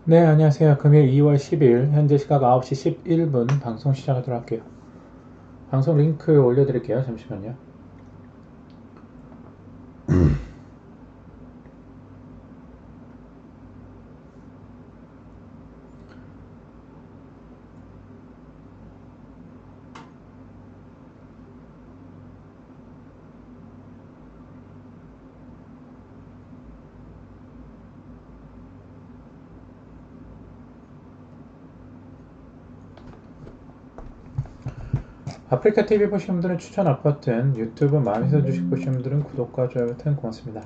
네, 안녕하세요. 금요일 2월 10일, 현재 시각 9시 11분 방송 시작하도록 할게요. 방송 링크 올려드릴게요. 잠시만요. 아프리카 TV 보시는 분들은 추천 업 버튼, 유튜브 마음에서 주식 보시는 분들은 구독과 좋아요 버튼 고맙습니다.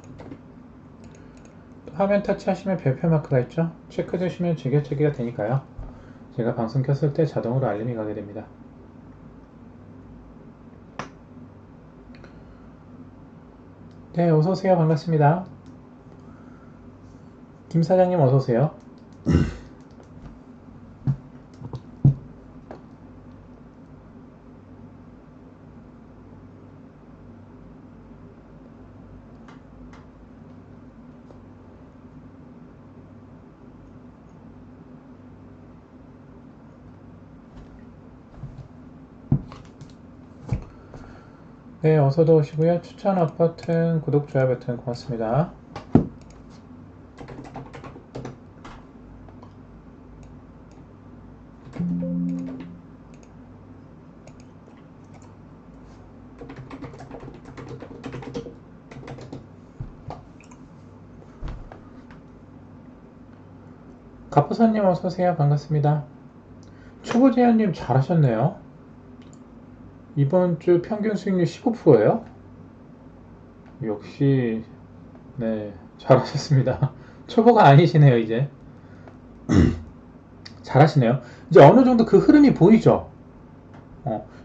화면 터치하시면 별표 마크가 있죠? 체크되시면 즐겨찾기가 되니까요. 제가 방송 켰을 때 자동으로 알림이 가게 됩니다. 네, 어서오세요. 반갑습니다. 김 사장님 어서오세요. 네, 어서도 오시고요. 추천 업 버튼, 구독, 좋아요 버튼 고맙습니다. 가포사님 어서오세요. 반갑습니다. 초보제한님 잘하셨네요. 이번 주 평균 수익률 15%예요? 역시 네 잘하셨습니다. 초보가 아니시네요 이제. 잘하시네요. 이제 어느 정도 그 흐름이 보이죠.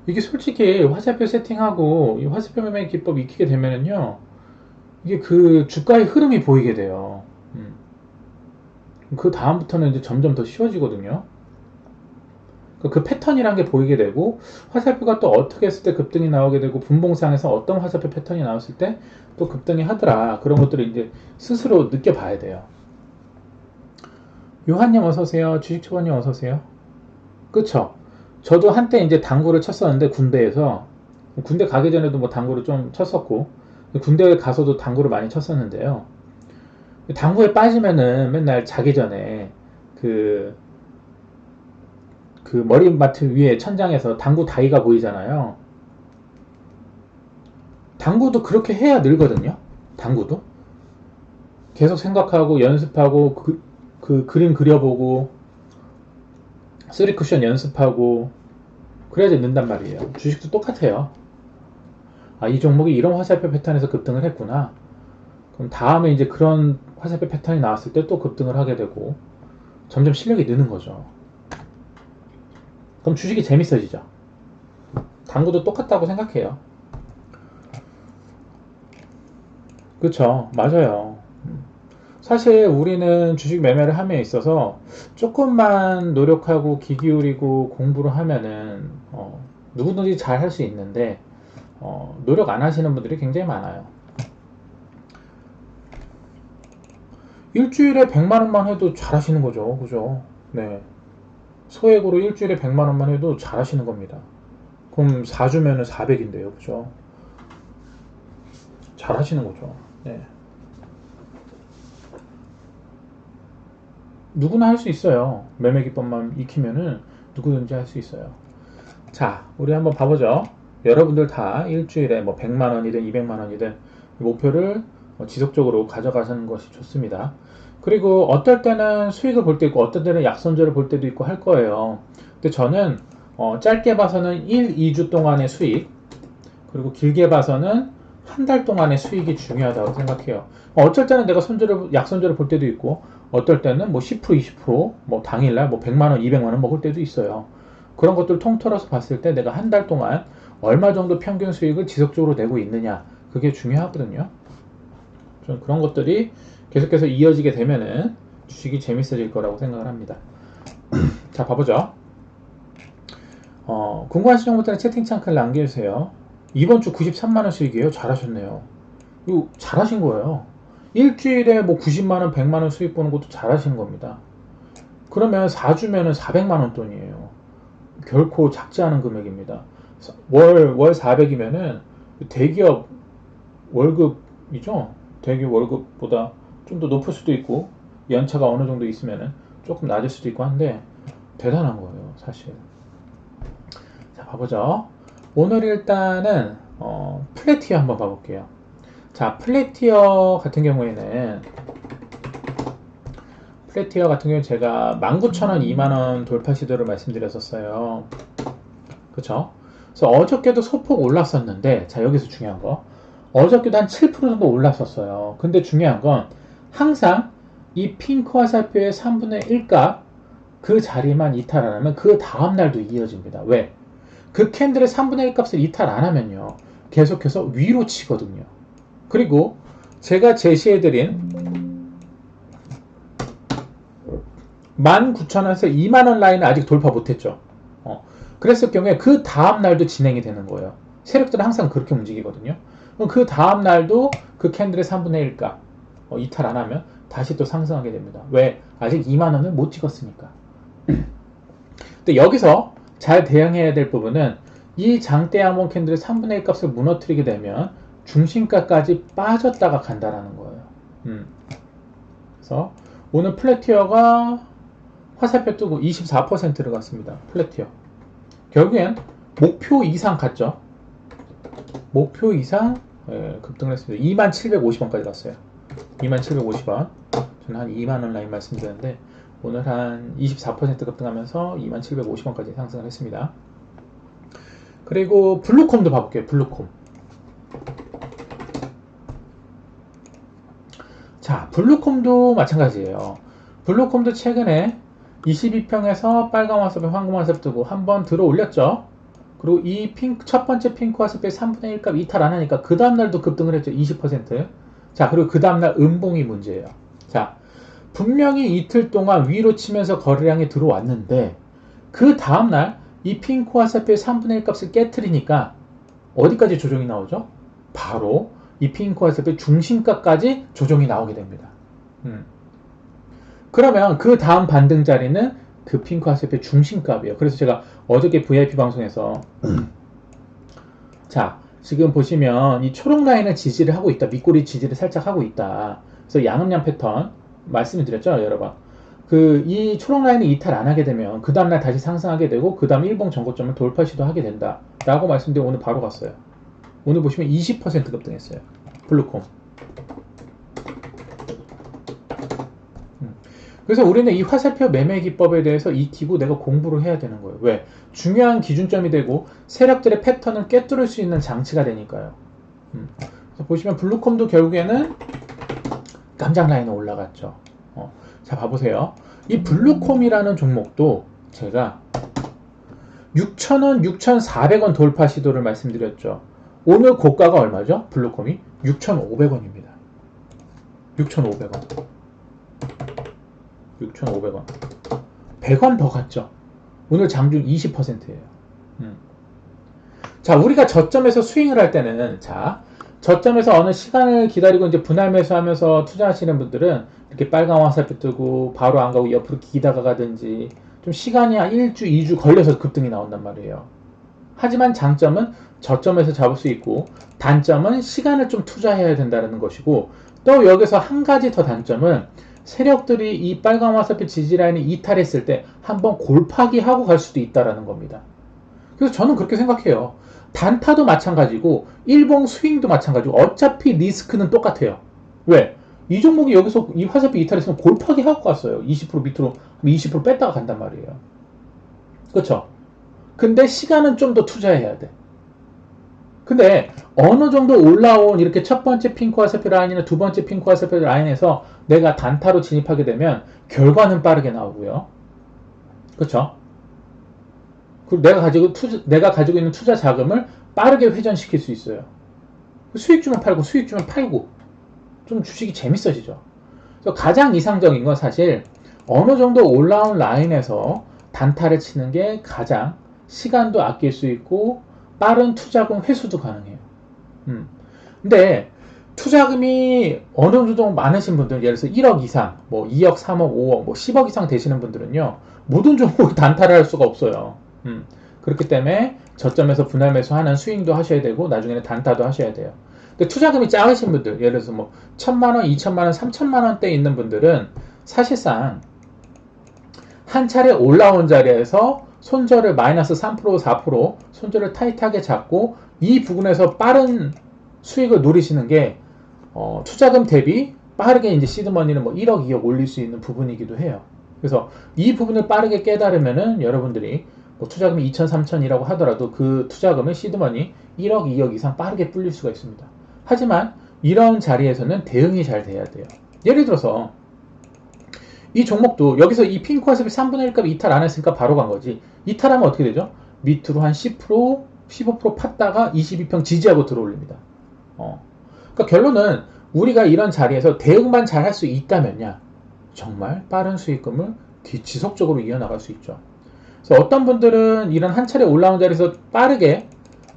이게 솔직히 화살표 세팅하고 이 화살표 매매 기법 익히게 되면은요, 이게 그 주가의 흐름이 보이게 돼요. 그 다음부터는 이제 점점 더 쉬워지거든요. 그 패턴이란 게 보이게 되고, 화살표가 또 어떻게 했을 때 급등이 나오게 되고, 분봉상에서 어떤 화살표 패턴이 나왔을 때 또 급등이 하더라, 그런 것들을 이제 스스로 느껴봐야 돼요. 요한님 어서오세요. 주식초보님 어서오세요. 그쵸? 저도 한때 이제 당구를 쳤었는데, 군대 가기 전에도 뭐 당구를 좀 쳤었고, 군대에 가서도 당구를 많이 쳤었는데요. 당구에 빠지면은 맨날 자기 전에 그, 그 머리맡을 위에 천장에서 당구 다이가 보이잖아요. 당구도 그렇게 해야 늘거든요. 당구도. 계속 생각하고 연습하고 그 그림 그려보고 쓰리 쿠션 연습하고 그래야지 는단 말이에요. 주식도 똑같아요. 아, 이 종목이 이런 화살표 패턴에서 급등을 했구나. 그럼 다음에 이제 그런 화살표 패턴이 나왔을 때 또 급등을 하게 되고 점점 실력이 느는 거죠. 그럼 주식이 재밌어지죠. 당구도 똑같다고 생각해요. 그쵸, 맞아요. 사실 우리는 주식 매매를 함에 있어서 조금만 노력하고 귀 기울이고 공부를 하면은 누구든지 잘 할 수 있는데 노력 안 하시는 분들이 굉장히 많아요. 일주일에 100만 원만 해도 잘 하시는 거죠. 그죠? 네. 소액으로 일주일에 100만 원만 해도 잘 하시는 겁니다. 그럼 4주면은 400인데요. 그죠? 잘 하시는 거죠. 네. 누구나 할 수 있어요. 매매 기법만 익히면은 누구든지 할 수 있어요. 자, 우리 한번 봐보죠. 여러분들 다 일주일에 뭐 100만 원이든 200만 원이든 목표를 지속적으로 가져가시는 것이 좋습니다. 그리고 어떨 때는 수익을 볼 때 있고 어떨 때는 약손절을 볼 때도 있고 할 거예요. 근데 저는 짧게 봐서는 1, 2주 동안의 수익, 그리고 길게 봐서는 한 달 동안의 수익이 중요하다고 생각해요. 어쩔 때는 내가 약손절을 볼 때도 있고, 어떨 때는 뭐 10%, 20%뭐 당일날 뭐 100만 원, 200만 원 먹을 때도 있어요. 그런 것들 통틀어서 봤을 때 내가 한 달 동안 얼마 정도 평균 수익을 지속적으로 내고 있느냐, 그게 중요하거든요. 좀 그런 것들이 계속해서 이어지게 되면은 주식이 재밌어질 거라고 생각을 합니다. 자, 봐보죠. 궁금하신 정보들은 채팅창 글 남겨주세요. 이번 주 93만원 수익이에요. 잘하셨네요. 이거 잘하신 거예요. 일주일에 뭐 90만원, 100만원 수익 보는 것도 잘하시는 겁니다. 그러면 4주면은 400만 원 돈이에요. 결코 작지 않은 금액입니다. 월 400이면은 대기업 월급이죠. 대기업 월급보다 좀 더 높을 수도 있고 연차가 어느 정도 있으면은 조금 낮을 수도 있고 한데 대단한 거예요, 사실. 자, 봐보죠. 오늘 일단은 플래티어 한번 봐볼게요. 자, 플래티어 같은 경우에는 제가 19,000원, 20,000원 돌파 시도를 말씀드렸었어요. 그쵸? 그래서 어저께도 소폭 올랐었는데, 자, 여기서 중요한 거. 어저께도 한 7% 정도 올랐었어요. 근데 중요한 건 항상 이 핑크 화살표의 3분의 1값 그 자리만 이탈 안 하면 그 다음날도 이어집니다. 왜? 그 캔들의 3분의 1 값을 이탈 안 하면요. 계속해서 위로 치거든요. 그리고 제가 제시해드린 19,000원에서 20,000원 라인을 아직 돌파 못했죠. 그랬을 경우에 그 다음날도 진행이 되는 거예요. 세력들은 항상 그렇게 움직이거든요. 그럼 그 다음날도 그 캔들의 3분의 1 값 이탈 안 하면 다시 또 상승하게 됩니다. 왜? 아직 20,000원을 못 찍었으니까. 근데 여기서 잘 대응해야 될 부분은 이 장대 양봉 캔들의 3분의 1 값을 무너뜨리게 되면 중심가까지 빠졌다가 간다라는 거예요. 그래서 오늘 플래티어가 화살표 뜨고 24%를 갔습니다. 플래티어. 결국엔 목표 이상 갔죠. 목표 이상 급등을 했습니다. 2750원까지 갔어요. 2750원. 저는 한 2만원 라인 말씀드렸는데 오늘 한 24% 급등하면서 2750원까지 상승을 했습니다. 그리고 블루콤도 봐볼게요. 블루콤. 자, 블루콤도 마찬가지예요. 블루콤도 최근에 22평에서 빨간 화살표, 황금 화살표 뜨고 한번 들어 올렸죠. 그리고 이 첫 번째 핑크 화살표의 3분의 1 값 이탈 안 하니까 그 다음날도 급등을 했죠. 20%. 자, 그리고 그 다음날 음봉이 문제예요. 자, 분명히 이틀 동안 위로 치면서 거래량이 들어왔는데 그 다음날 이 핑크 화살표의 3분의 1 값을 깨트리니까 어디까지 조정이 나오죠? 바로 이 핑크 화살표 중심가까지 조정이 나오게 됩니다. 그러면 그 다음 반등 자리는 그 핑크 화살표 중심값이에요. 그래서 제가 어저께 VIP 방송에서 자, 지금 보시면 이 초록 라인을 지지를 하고 있다. 밑꼬리 지지를 살짝 하고 있다. 그래서 양음양 패턴 말씀을 드렸죠, 여러 번. 이 초록 라인을 이탈 안 하게 되면 그 다음날 다시 상승하게 되고 그 다음 일봉 전고점을 돌파 시도하게 된다 라고 말씀드리고 오늘 바로 갔어요. 오늘 보시면 20% 급등했어요. 블루콤. 그래서 우리는 이 화살표 매매 기법에 대해서 익히고 내가 공부를 해야 되는 거예요. 왜? 중요한 기준점이 되고 세력들의 패턴을 꿰뚫을 수 있는 장치가 되니까요. 그래서 보시면 블루콤도 결국에는 깜짝 라인에 올라갔죠. 자, 봐보세요. 이 블루콤이라는 종목도 제가 6,000원, 6,400원 돌파 시도를 말씀드렸죠. 오늘 고가가 얼마죠? 블루콤이 6,500원입니다. 6,500원. 6,500원. 100원 더 갔죠. 오늘 장중 20%예요. 자, 우리가 저점에서 스윙을 할 때는, 자, 저점에서 어느 시간을 기다리고 이제 분할 매수하면서 투자하시는 분들은 이렇게 빨간 화살표 뜨고 바로 안 가고 옆으로 기다가 가든지 좀 시간이 한 1주, 2주 걸려서 급등이 나온단 말이에요. 하지만 장점은 저점에서 잡을 수 있고 단점은 시간을 좀 투자해야 된다는 것이고 또 여기서 한 가지 더 단점은 세력들이 이 빨간 화살표 지지라인을 이탈했을 때 한번 골파기 하고 갈 수도 있다는 겁니다. 그래서 저는 그렇게 생각해요. 단타도 마찬가지고 일봉 스윙도 마찬가지고 어차피 리스크는 똑같아요. 왜? 이 종목이 여기서 이 화살표 이탈했으면 골파기 하고 갔어요. 20% 밑으로 20% 뺐다가 간단 말이에요. 그렇죠? 근데 시간은 좀 더 투자해야 돼. 근데 어느 정도 올라온 이렇게 첫 번째 핑크 화살표 라인이나 두 번째 핑크 화살표 라인에서 내가 단타로 진입하게 되면 결과는 빠르게 나오고요. 그렇죠? 그리고 내가 가지고 있는 투자 자금을 빠르게 회전시킬 수 있어요. 수익 주면 팔고 수익 주면 팔고 좀 주식이 재밌어지죠. 그래서 가장 이상적인 건 사실 어느 정도 올라온 라인에서 단타를 치는 게 가장 시간도 아낄 수 있고 빠른 투자금 회수도 가능해요. 근데 투자금이 어느 정도 많으신 분들, 예를 들어서 1억 이상, 뭐 2억, 3억, 5억, 뭐 10억 이상 되시는 분들은요, 모든 종목을 단타를 할 수가 없어요. 그렇기 때문에 저점에서 분할 매수하는 스윙도 하셔야 되고, 나중에는 단타도 하셔야 돼요. 근데 투자금이 작으신 분들, 예를 들어서 뭐 1,000만 원, 2,000만 원, 3,000만 원대 있는 분들은 사실상 한 차례 올라온 자리에서 손절을 마이너스 3%, 4% 손절을 타이트하게 잡고 이 부분에서 빠른 수익을 노리시는 게 투자금 대비 빠르게 이제 시드머니는 뭐 1억, 2억 올릴 수 있는 부분이기도 해요. 그래서 이 부분을 빠르게 깨달으면은 여러분들이 뭐 투자금이 2천, 3천이라고 하더라도 그 투자금을 시드머니 1억, 2억 이상 빠르게 불릴 수가 있습니다. 하지만 이런 자리에서는 대응이 잘 돼야 돼요. 예를 들어서 이 종목도 여기서 이 핑크와습이 3분의 1값 이탈 안 했으니까 바로 간 거지. 이탈하면 어떻게 되죠? 밑으로 한 10%, 15% 팠다가 22평 지지하고 들어올립니다. 그러니까 결론은 우리가 이런 자리에서 대응만 잘 할 수 있다면야 정말 빠른 수익금을 지속적으로 이어나갈 수 있죠. 그래서 어떤 분들은 이런 한 차례 올라온 자리에서 빠르게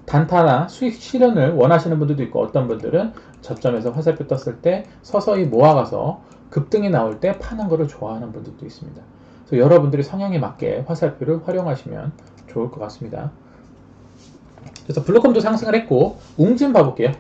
단타나 수익 실현을 원하시는 분들도 있고, 어떤 분들은 저점에서 화살표 떴을 때 서서히 모아가서 급등이 나올 때 파는 거를 좋아하는 분들도 있습니다. 그래서 여러분들이 성향에 맞게 화살표를 활용하시면 좋을 것 같습니다. 그래서 블루컴도 상승을 했고, 웅진 봐볼게요.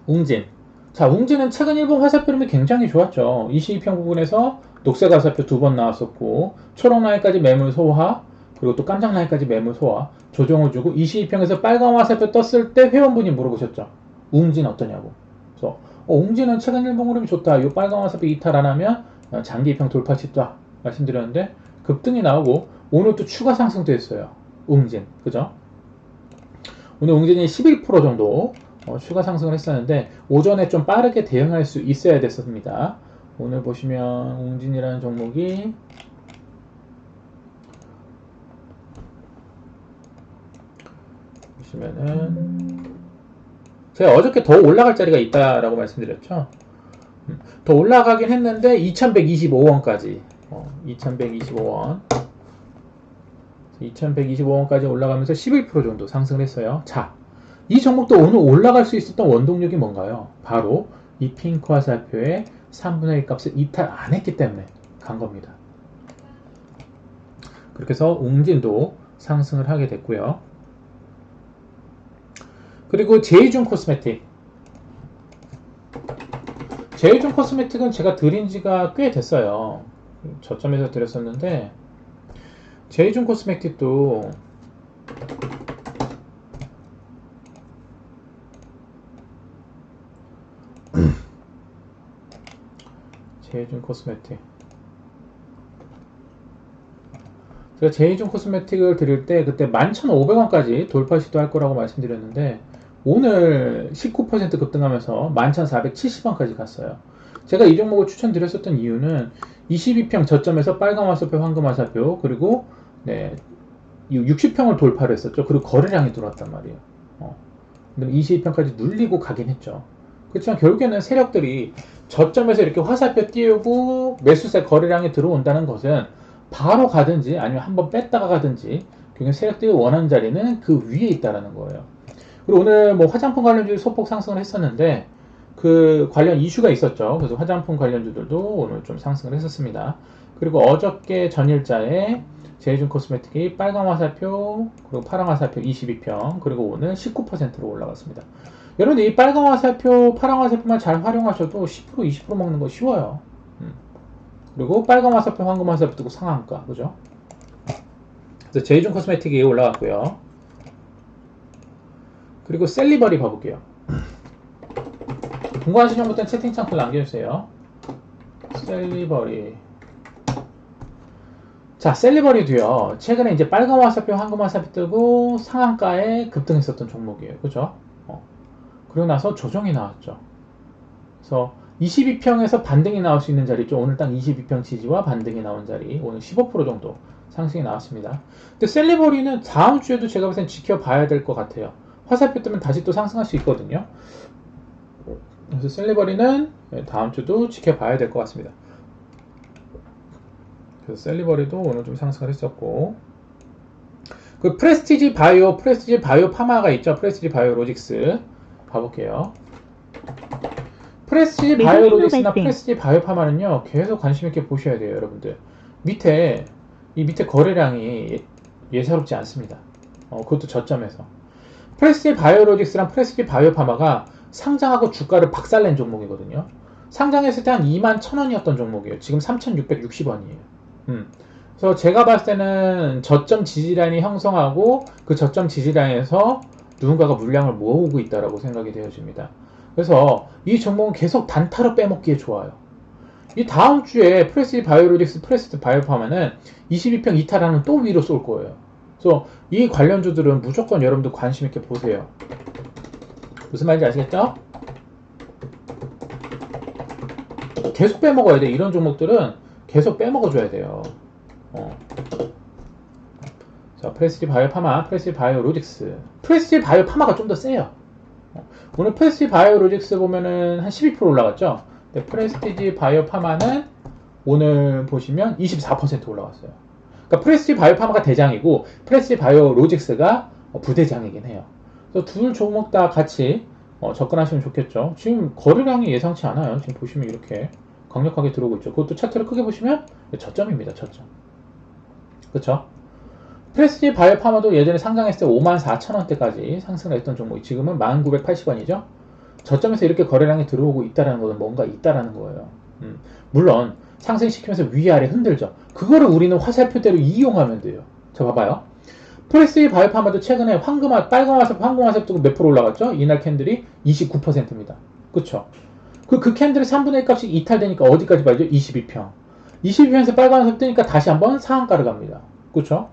웅진. 자, 웅진은 최근 일본 화살표 흐름이 굉장히 좋았죠. 22평 부분에서 녹색 화살표 2번 나왔었고, 초록 라인까지 매물 소화, 그리고 또 깜짝 라인까지 매물 소화, 조정을 주고 22평에서 빨간 화살표 떴을 때 회원분이 물어보셨죠. 웅진 어떠냐고. 그래서 웅진은 최근 일본 흐름이 좋다. 이 빨간 화살표 이탈 안 하면 장기 입형 돌파 시도다 말씀드렸는데, 급등이 나오고 오늘 또 추가 상승도 했어요. 웅진. 그죠? 오늘 웅진이 11% 정도 추가 상승을 했었는데 오전에 좀 빠르게 대응할 수 있어야 됐습니다. 오늘 보시면 웅진이라는 종목이 보시면은 제가 어저께 더 올라갈 자리가 있다라고 말씀드렸죠. 더 올라가긴 했는데 2125원까지 2125원 2125원까지 올라가면서 11% 정도 상승을 했어요. 자, 이 종목도 오늘 올라갈 수 있었던 원동력이 뭔가요? 바로 이 핑크 화살표의 3분의 1 값을 이탈 안 했기 때문에 간 겁니다. 그렇게 해서 웅진도 상승을 하게 됐고요. 그리고 제이준 코스메틱. 제이준 코스메틱은 제가 드린 지가 꽤 됐어요. 저점에서 드렸었는데, 제이준 코스메틱도 제이준 코스메틱, 제가 제이준 코스메틱을 드릴 때 그때 11,500원까지 돌파 시도할 거라고 말씀드렸는데 오늘 19% 급등하면서 11,470원까지 갔어요. 제가 이 종목을 추천드렸었던 이유는 22평 저점에서 빨간 화살표, 황금 화살표, 그리고 60평을 돌파를 했었죠. 그리고 거래량이 들어왔단 말이에요. 22평까지 눌리고 가긴 했죠. 그렇지만 결국에는 세력들이 저점에서 이렇게 화살표 띄우고 매수세 거래량이 들어온다는 것은 바로 가든지 아니면 한번 뺐다가 가든지 결국 세력들이 원하는 자리는 그 위에 있다는 거예요. 그리고 오늘 뭐 화장품 관련주들 소폭 상승을 했었는데 그 관련 이슈가 있었죠. 그래서 화장품 관련주들도 오늘 좀 상승을 했었습니다. 그리고 어저께 전일자에 제이준 코스메틱이 빨간 화살표 그리고 파란 화살표 22평 그리고 오늘 19%로 올라갔습니다. 여러분 이 빨간 화살표 파란 화살표만 잘 활용하셔도 10% 20% 먹는 거 쉬워요. 그리고 빨간 화살표 황금 화살표 뜨고 상한가 그죠? 그래서 제이준 코스메틱이 올라갔고요. 그리고 셀리버리 봐볼게요. 궁금하신 분부터는 채팅창 글 남겨주세요. 셀리버리. 자, 셀리버리도요. 최근에 이제 빨간 화살표, 황금 화살표 뜨고 상한가에 급등했었던 종목이에요. 그죠? 그리고 나서 조정이 나왔죠. 그래서 22평에서 반등이 나올 수 있는 자리 있죠. 오늘 딱 22평 지지와 반등이 나온 자리. 오늘 15% 정도 상승이 나왔습니다. 근데 셀리버리는 다음 주에도 제가 볼 땐 지켜봐야 될 것 같아요. 화살표 뜨면 다시 또 상승할 수 있거든요. 그래서 셀리버리는 다음 주도 지켜봐야 될 것 같습니다. 그래서 셀리버리도 오늘 좀 상승을 했었고, 그 프레스티지 바이오 파마가 있죠. 프레스티지 바이오로직스 봐볼게요. 프레스티지 바이오로직스나 프레스티지 바이오 파마는요 계속 관심 있게 보셔야 돼요, 여러분들. 이 밑에 거래량이 예사롭지 않습니다. 그것도 저점에서. 프레스티지 바이오로직스랑 프레스티지 바이오 파마가 상장하고 주가를 박살낸 종목이거든요. 상장했을 때 한 21,000원이었던 종목이에요. 지금 3,660원이에요. 그래서 제가 봤을 때는 저점 지지라인이 형성하고 그 저점 지지라인에서 누군가가 물량을 모으고 있다라고 생각이 되어집니다. 그래서 이 종목은 계속 단타로 빼먹기에 좋아요. 이 다음 주에 프레스티지 바이오로직스, 프레스티지 바이오파마는 22평 이탈하면 또 위로 쏠 거예요. 그래서 이 관련주들은 무조건 여러분들 관심 있게 보세요. 무슨 말인지 아시겠죠? 계속 빼먹어야 돼. 이런 종목들은 계속 빼먹어줘야 돼요. 자, 프레스티지 바이오파마, 프레스티지 바이오로직스. 프레스티지 바이오파마가 좀 더 세요. 오늘 프레스티지 바이오로직스 보면은 한 12% 올라갔죠? 근데 프레스티지 바이오파마는 오늘 보시면 24% 올라갔어요. 그러니까 프레스티지 바이오파마가 대장이고 프레스티지 바이오로직스가 부대장이긴 해요. 그래서 둘 종목 다 같이 접근하시면 좋겠죠. 지금 거래량이 예상치 않아요. 지금 보시면 이렇게 강력하게 들어오고 있죠. 그것도 차트를 크게 보시면 저점입니다. 저점. 그쵸? 프레스티지 바이오파마도 예전에 상장했을 때 54,000원대까지 상승을 했던 종목이 지금은 1980원이죠. 저점에서 이렇게 거래량이 들어오고 있다는 것은 뭔가 있다라는 거예요. 물론 상승시키면서 위아래 흔들죠. 그거를 우리는 화살표대로 이용하면 돼요. 자, 봐봐요. 프레스티지 바이오파마도 최근에 빨간 화살표, 황금 화살표 몇 프로 올라갔죠? 이날 캔들이 29%입니다. 그쵸? 그 캔들이 3분의 1 값이 이탈되니까 어디까지 봐야죠? 22평. 22평에서 빨간 화살표 뜨니까 다시 한번 상한가를 갑니다. 그쵸?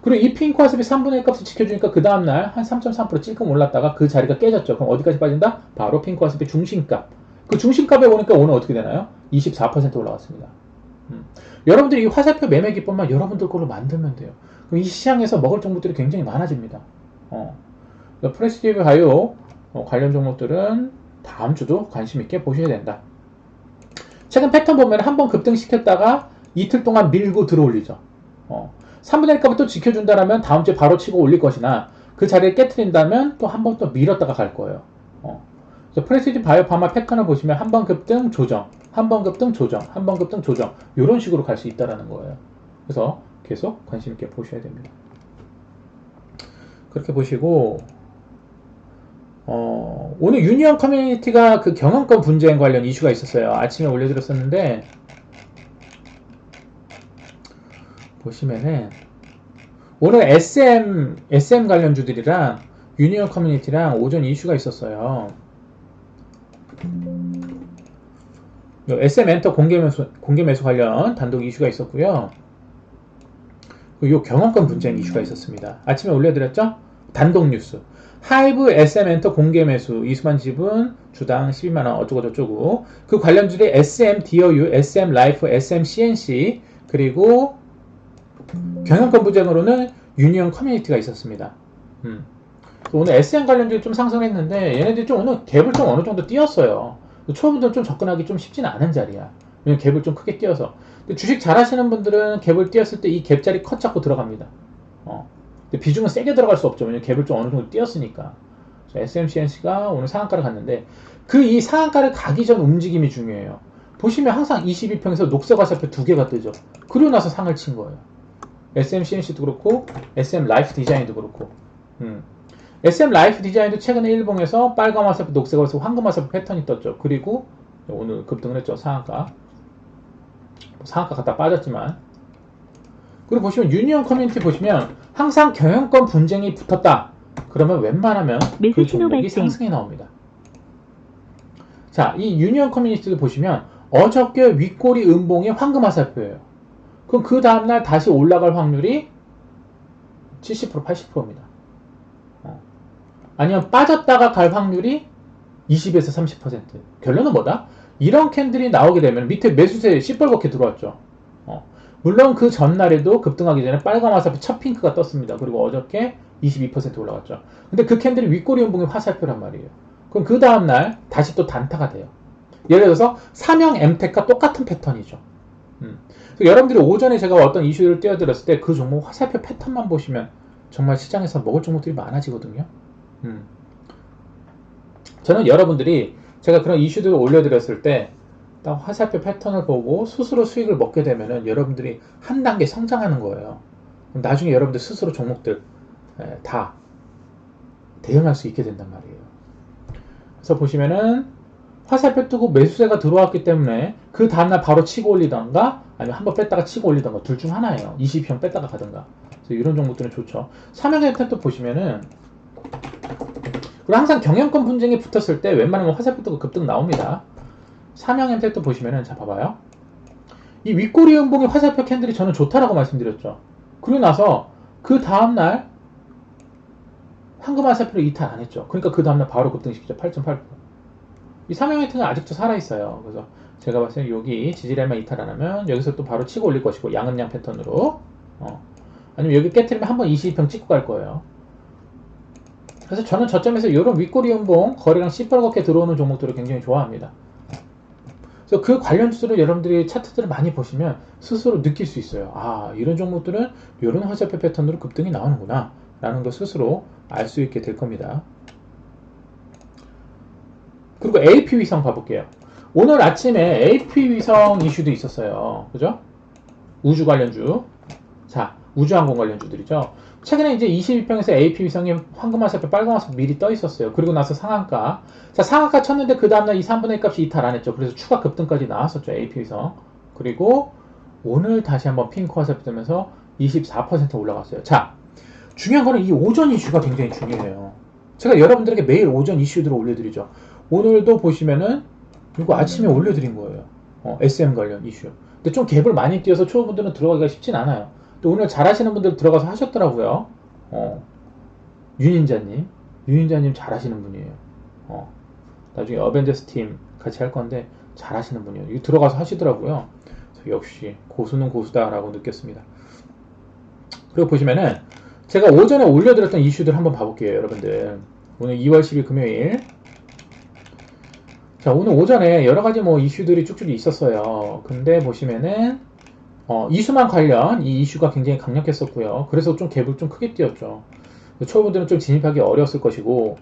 그리고 이 핑크 화살표 3분의 1 값을 지켜주니까 그 다음날 한 3.3% 찔끔 올랐다가 그 자리가 깨졌죠. 그럼 어디까지 빠진다? 바로 핑크 화살표 중심값. 그 중심값에 오니까 오늘 어떻게 되나요? 24% 올라갔습니다. 여러분들이 이 화살표 매매 기법만 여러분들 걸로 만들면 돼요. 그럼 이 시장에서 먹을 종목들이 굉장히 많아집니다. 프레스티지 바이오 관련 종목들은 다음 주도 관심 있게 보셔야 된다. 최근 패턴 보면 한번 급등시켰다가 이틀 동안 밀고 들어올리죠. 3분의 1 값을 또 지켜준다면 다음 주에 바로 치고 올릴 것이나 그 자리를 깨트린다면 또 한 번 또 밀었다가 갈 거예요. 그래서 프레스티지 바이오파마 패턴을 보시면 한 번 급등 조정, 한 번 급등 조정, 한 번 급등 조정 이런 식으로 갈 수 있다라는 거예요. 그래서 계속 관심 있게 보셔야 됩니다. 그렇게 보시고 오늘 유니언 커뮤니티가 그 경영권 분쟁 관련 이슈가 있었어요. 아침에 올려드렸었는데 보시면은 오늘 SM 관련주들이랑 유니언 커뮤니티랑 오전 이슈가 있었어요. SM 엔터 공개 매수 관련 단독 이슈가 있었고요. 요 경영권 분쟁 이슈가 있었습니다. 아침에 올려드렸죠? 단독 뉴스. 하이브 SM 엔터 공개 매수 이수만 지분 주당 12만원 어쩌고저쩌고 그 관련주들이 SM 디어유, SM 라이프, SM CNC 그리고 경영권 분쟁으로는 유니언 커뮤니티가 있었습니다. 오늘 SM 관련주가 좀 상승했는데 얘네들이 좀 오늘 갭을 좀 어느 정도 띄었어요. 초보분들은 좀 접근하기 좀 쉽지는 않은 자리야. 왜냐면 갭을 좀 크게 띄어서. 근데 주식 잘 하시는 분들은 갭을 띄었을 때 이 갭자리 컷 잡고 들어갑니다. 근데 비중은 세게 들어갈 수 없죠. 왜냐면 갭을 좀 어느 정도 띄었으니까. SMCNC가 오늘 상한가를 갔는데 이 상한가를 가기 전 움직임이 중요해요. 보시면 항상 22평에서 녹색 화살표 2개가 뜨죠. 그러고 나서 상을 친 거예요. SMCNC도 그렇고 SM 라이프 디자인도 그렇고 SM 라이프 디자인도 최근에 일봉에서 빨간 화살표, 녹색 화살표, 황금 화살표 패턴이 떴죠. 그리고 오늘 급등을 했죠. 상한가 갔다 빠졌지만 그리고 보시면 유니언 커뮤니티 보시면 항상 경영권 분쟁이 붙었다. 그러면 웬만하면 그 종목이 상승해 나옵니다. 자, 이 유니언 커뮤니티도 보시면 어저께 윗꼬리 음봉이 황금 화살표예요. 그럼 그 다음날 다시 올라갈 확률이 70%, 80%입니다. 아니면 빠졌다가 갈 확률이 20에서 30%. 결론은 뭐다? 이런 캔들이 나오게 되면 밑에 매수세 시뻘겋게 들어왔죠. 물론 그 전날에도 급등하기 전에 빨간 화살표 첫 핑크가 떴습니다. 그리고 어저께 22% 올라갔죠. 근데 그 캔들이 윗꼬리 음봉이 화살표란 말이에요. 그럼 그 다음날 다시 또 단타가 돼요. 예를 들어서 삼형 엠텍과 똑같은 패턴이죠. 여러분들이 오전에 제가 어떤 이슈를 띄워드렸을 때 그 종목 화살표 패턴만 보시면 정말 시장에서 먹을 종목들이 많아지거든요. 저는 여러분들이 제가 그런 이슈들을 올려드렸을 때 딱 화살표 패턴을 보고 스스로 수익을 먹게 되면은 여러분들이 한 단계 성장하는 거예요. 그럼 나중에 여러분들 스스로 종목들 다 대응할 수 있게 된단 말이에요. 그래서 보시면은 화살표 뜨고 매수세가 들어왔기 때문에 그 다음날 바로 치고 올리던가 아니면 한번 뺐다가 치고 올리던가 둘 중 하나예요. 20형 뺐다가 가던가. 그래서 이런 종목들은 좋죠. 삼형제한테 보시면은 그리고 항상 경영권 분쟁이 붙었을 때 웬만하면 화살표 뜨고 급등 나옵니다. 삼형제한테 보시면은 자 봐봐요. 이 윗꼬리 연봉의 화살표 캔들이 저는 좋다라고 말씀드렸죠. 그리고 나서 그 다음날 황금 화살표를 이탈 안 했죠. 그러니까 그 다음날 바로 급등시키죠. 8.8%. 이 삼형제는 아직도 살아있어요. 그래서 제가 봤을 때 여기 지지라인만 이탈 안 하면 여기서 또 바로 치고 올릴 것이고 양은 양 패턴으로 아니면 여기 깨트리면 한번 22평 찍고 갈 거예요. 그래서 저는 저점에서 이런 윗꼬리 연봉 거래량 시뻘겋게 들어오는 종목들을 굉장히 좋아합니다. 그래서 그 관련 주들을 여러분들이 차트들을 많이 보시면 스스로 느낄 수 있어요. 아, 이런 종목들은 이런 화살표 패턴으로 급등이 나오는구나 라는 걸 스스로 알 수 있게 될 겁니다. 그리고 AP 위성 봐볼게요. 오늘 아침에 AP 위성 이슈도 있었어요. 그죠? 우주 관련주. 자, 우주항공 관련주들이죠. 최근에 이제 22평에서 AP 위성이 황금 화살표, 빨간 화살표 미리 떠 있었어요. 그리고 나서 상한가. 자, 상한가 쳤는데 그 다음날 이 3분의 1 값이 이탈 안 했죠. 그래서 추가 급등까지 나왔었죠. AP 위성. 그리고 오늘 다시 한번 핑크 화살표 뜨면서 24% 올라갔어요. 자, 중요한 거는 이 오전 이슈가 굉장히 중요해요. 제가 여러분들에게 매일 오전 이슈들을 올려드리죠. 오늘도 보시면은 이거 아침에 올려드린 거예요. SM 관련 이슈. 근데 좀 갭을 많이 띄어서 초보분들은 들어가기가 쉽진 않아요. 또 오늘 잘하시는 분들 들어가서 하셨더라고요. 윤인자님 잘하시는 분이에요. 나중에 어벤져스 팀 같이 할 건데 잘하시는 분이에요. 이거 들어가서 하시더라고요. 역시 고수는 고수다라고 느꼈습니다. 그리고 보시면은 제가 오전에 올려드렸던 이슈들 한번 봐볼게요, 여러분들. 오늘 2월 10일 금요일. 자, 오늘 오전에 여러가지 뭐 이슈들이 쭉쭉 있었어요. 근데 보시면은 이수만 관련 이 이슈가 굉장히 강력했었고요. 그래서 좀 갭을 좀 크게 띄었죠. 초보들은 좀 진입하기 어려웠을 것이고,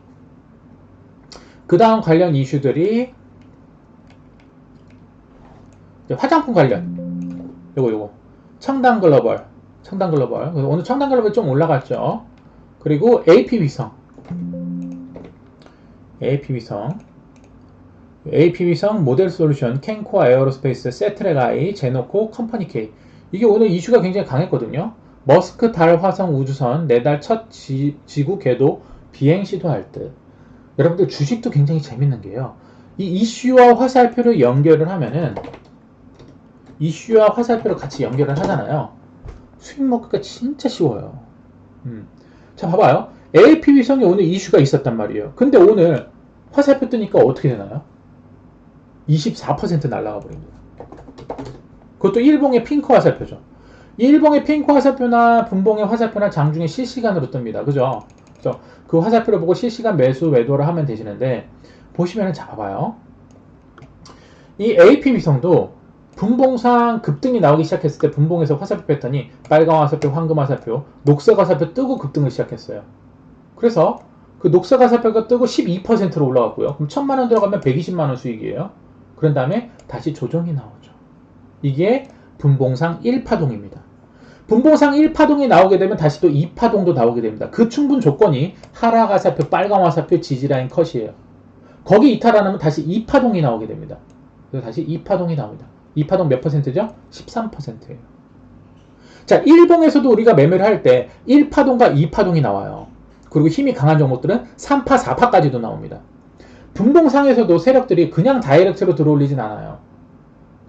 그 다음 관련 이슈들이 화장품 관련 요거 청담글로벌 오늘 청담글로벌 좀 올라갔죠. 그리고 AP위성 모델솔루션, 캔코아 에어로스페이스, 세트랙아이, 제노코, 컴퍼니K. 이게 오늘 이슈가 굉장히 강했거든요. 머스크 달 화성 우주선 4달 첫 지구 궤도 비행 시도할 듯. 여러분들 주식도 굉장히 재밌는 게요. 이 이슈와 화살표를 연결을 하면은 이슈와 화살표를 같이 연결을 하잖아요. 수익 먹기가 진짜 쉬워요. 자, 봐봐요. AP위성이 오늘 이슈가 있었단 말이에요. 근데 오늘 화살표 뜨니까 어떻게 되나요? 24% 날아가 버립니다. 그것도 일봉의 핑크 화살표죠. 일봉의 핑크 화살표나 분봉의 화살표나 장중에 실시간으로 뜹니다. 그죠? 그래서 그 화살표를 보고 실시간 매수 매도를 하면 되시는데, 보시면은 자, 봐봐요. 이 AP 위성도 분봉상 급등이 나오기 시작했을 때 분봉에서 화살표 패턴이 빨간 화살표, 황금 화살표, 녹색 화살표 뜨고 급등을 시작했어요. 그래서 그 녹색 화살표가 뜨고 12%로 올라갔고요. 그럼 1000만원 들어가면 120만원 수익이에요. 그런 다음에 다시 조정이 나오죠. 이게 분봉상 1파동입니다. 분봉상 1파동이 나오게 되면 다시 또 2파동도 나오게 됩니다. 그 충분 조건이 하락 화살표, 빨간 화살표, 지지라인 컷이에요. 거기 이탈 안 하면 다시 2파동이 나오게 됩니다. 그래서 다시 2파동이 나옵니다. 2파동 몇 퍼센트죠? 13%예요. 자, 일봉에서도 우리가 매매를 할 때 1파동과 2파동이 나와요. 그리고 힘이 강한 종목들은 3파, 4파까지도 나옵니다. 분봉상에서도 세력들이 그냥 다이렉트로 들어올리진 않아요.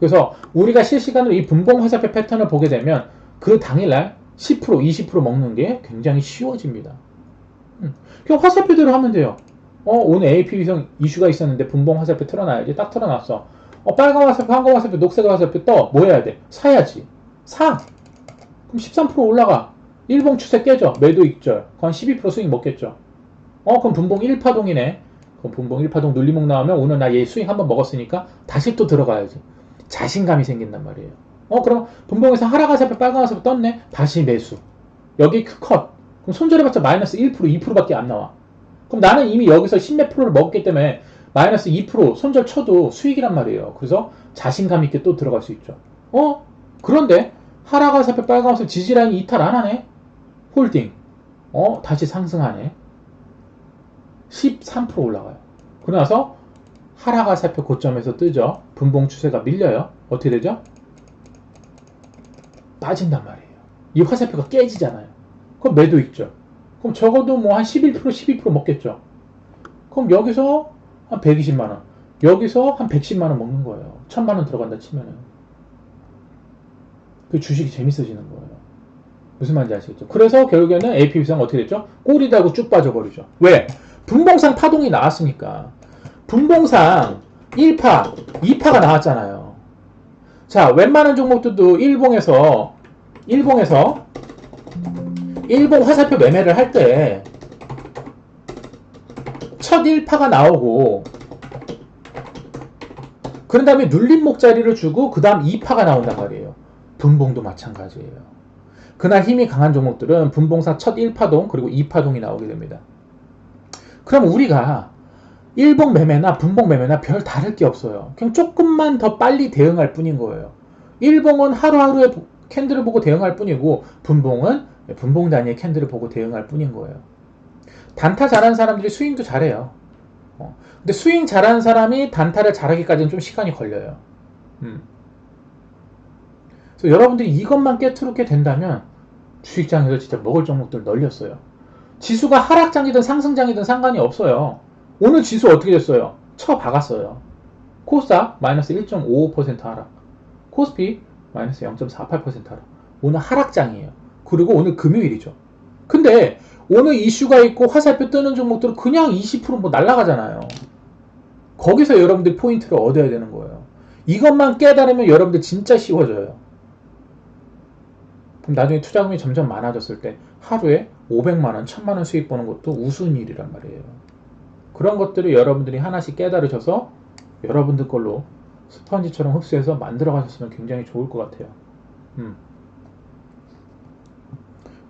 그래서 우리가 실시간으로 이 분봉 화살표 패턴을 보게 되면 그 당일날 10%, 20% 먹는 게 굉장히 쉬워집니다. 그냥 화살표대로 하면 돼요. 오늘 AP위성 이슈가 있었는데 분봉 화살표 틀어놔야지. 딱 틀어놨어. 빨간 화살표, 황금 화살표, 녹색 화살표 떠. 뭐 해야 돼? 사야지. 사. 그럼 13% 올라가. 일봉 추세 깨져. 매도 익절. 그럼 12% 수익 먹겠죠. 그럼 분봉 1파동이네. 그럼 분봉 1파동 눌리목 나오면 오늘 나 얘 수익 한번 먹었으니까 다시 또 들어가야지. 자신감이 생긴단 말이에요. 그럼 분봉에서 하락 화살표, 빨간 화살표 떴네. 다시 매수. 여기 컷. 그럼 손절해봤자 마이너스 1%, 2%밖에 안 나와. 그럼 나는 이미 여기서 10몇 프로를 먹었기 때문에 마이너스 2% 손절 쳐도 수익이란 말이에요. 그래서 자신감 있게 또 들어갈 수 있죠. 그런데 하락할 살펴 빨간색 지지라인이 이탈 안 하네. 홀딩. 다시 상승하네. 13% 올라가요. 그러고 나서 하락할 살펴 고점에서 뜨죠. 분봉 추세가 밀려요. 어떻게 되죠? 빠진단 말이에요. 이 화살표가 깨지잖아요. 그럼 매도 있죠. 그럼 적어도 뭐 한 11%, 12% 먹겠죠. 그럼 여기서 한 120만원, 여기서 한 110만원 먹는 거예요. 1000만원 들어간다 치면은. 그 주식이 재밌어지는 거예요. 무슨 말인지 아시겠죠? 그래서 결국에는 APB상 어떻게 됐죠? 꼬리 달고 쭉 빠져버리죠. 왜? 분봉상 파동이 나왔으니까. 분봉상 1파, 2파가 나왔잖아요. 자, 웬만한 종목들도 일봉에서 일봉 화살표 매매를 할 때 첫 1파가 나오고 그런 다음에 눌림목 자리를 주고 그 다음 2파가 나온단 말이에요. 분봉도 마찬가지예요. 그날 힘이 강한 종목들은 분봉상 첫 1파동 그리고 2파동이 나오게 됩니다. 그럼 우리가 일봉 매매나 분봉 매매나 별 다를 게 없어요. 그냥 조금만 더 빨리 대응할 뿐인 거예요. 일봉은 하루하루의 캔들을 보고 대응할 뿐이고 분봉은 분봉 단위의 캔들을 보고 대응할 뿐인 거예요. 단타 잘하는 사람들이 스윙도 잘해요. 근데 스윙 잘하는 사람이 단타를 잘하기까지는 좀 시간이 걸려요. 그래서 여러분들이 이것만 깨트르게 된다면 주식장에서 진짜 먹을 종목들 널렸어요. 지수가 하락장이든 상승장이든 상관이 없어요. 오늘 지수 어떻게 됐어요? 쳐박았어요. 코스닥 마이너스 1.55% 하락, 코스피 마이너스 0.48% 하락. 오늘 하락장이에요. 그리고 오늘 금요일이죠. 근데 오늘 이슈가 있고 화살표 뜨는 종목들은 그냥 20% 날아가잖아요. 거기서 여러분들이 포인트를 얻어야 되는 거예요. 이것만 깨달으면 여러분들 진짜 쉬워져요. 그럼 나중에 투자금이 점점 많아졌을 때 하루에 500만원, 1000만원 수익 보는 것도 우스운 일이란 말이에요. 그런 것들을 여러분들이 하나씩 깨달으셔서 여러분들 걸로 스펀지처럼 흡수해서 만들어 가셨으면 굉장히 좋을 것 같아요.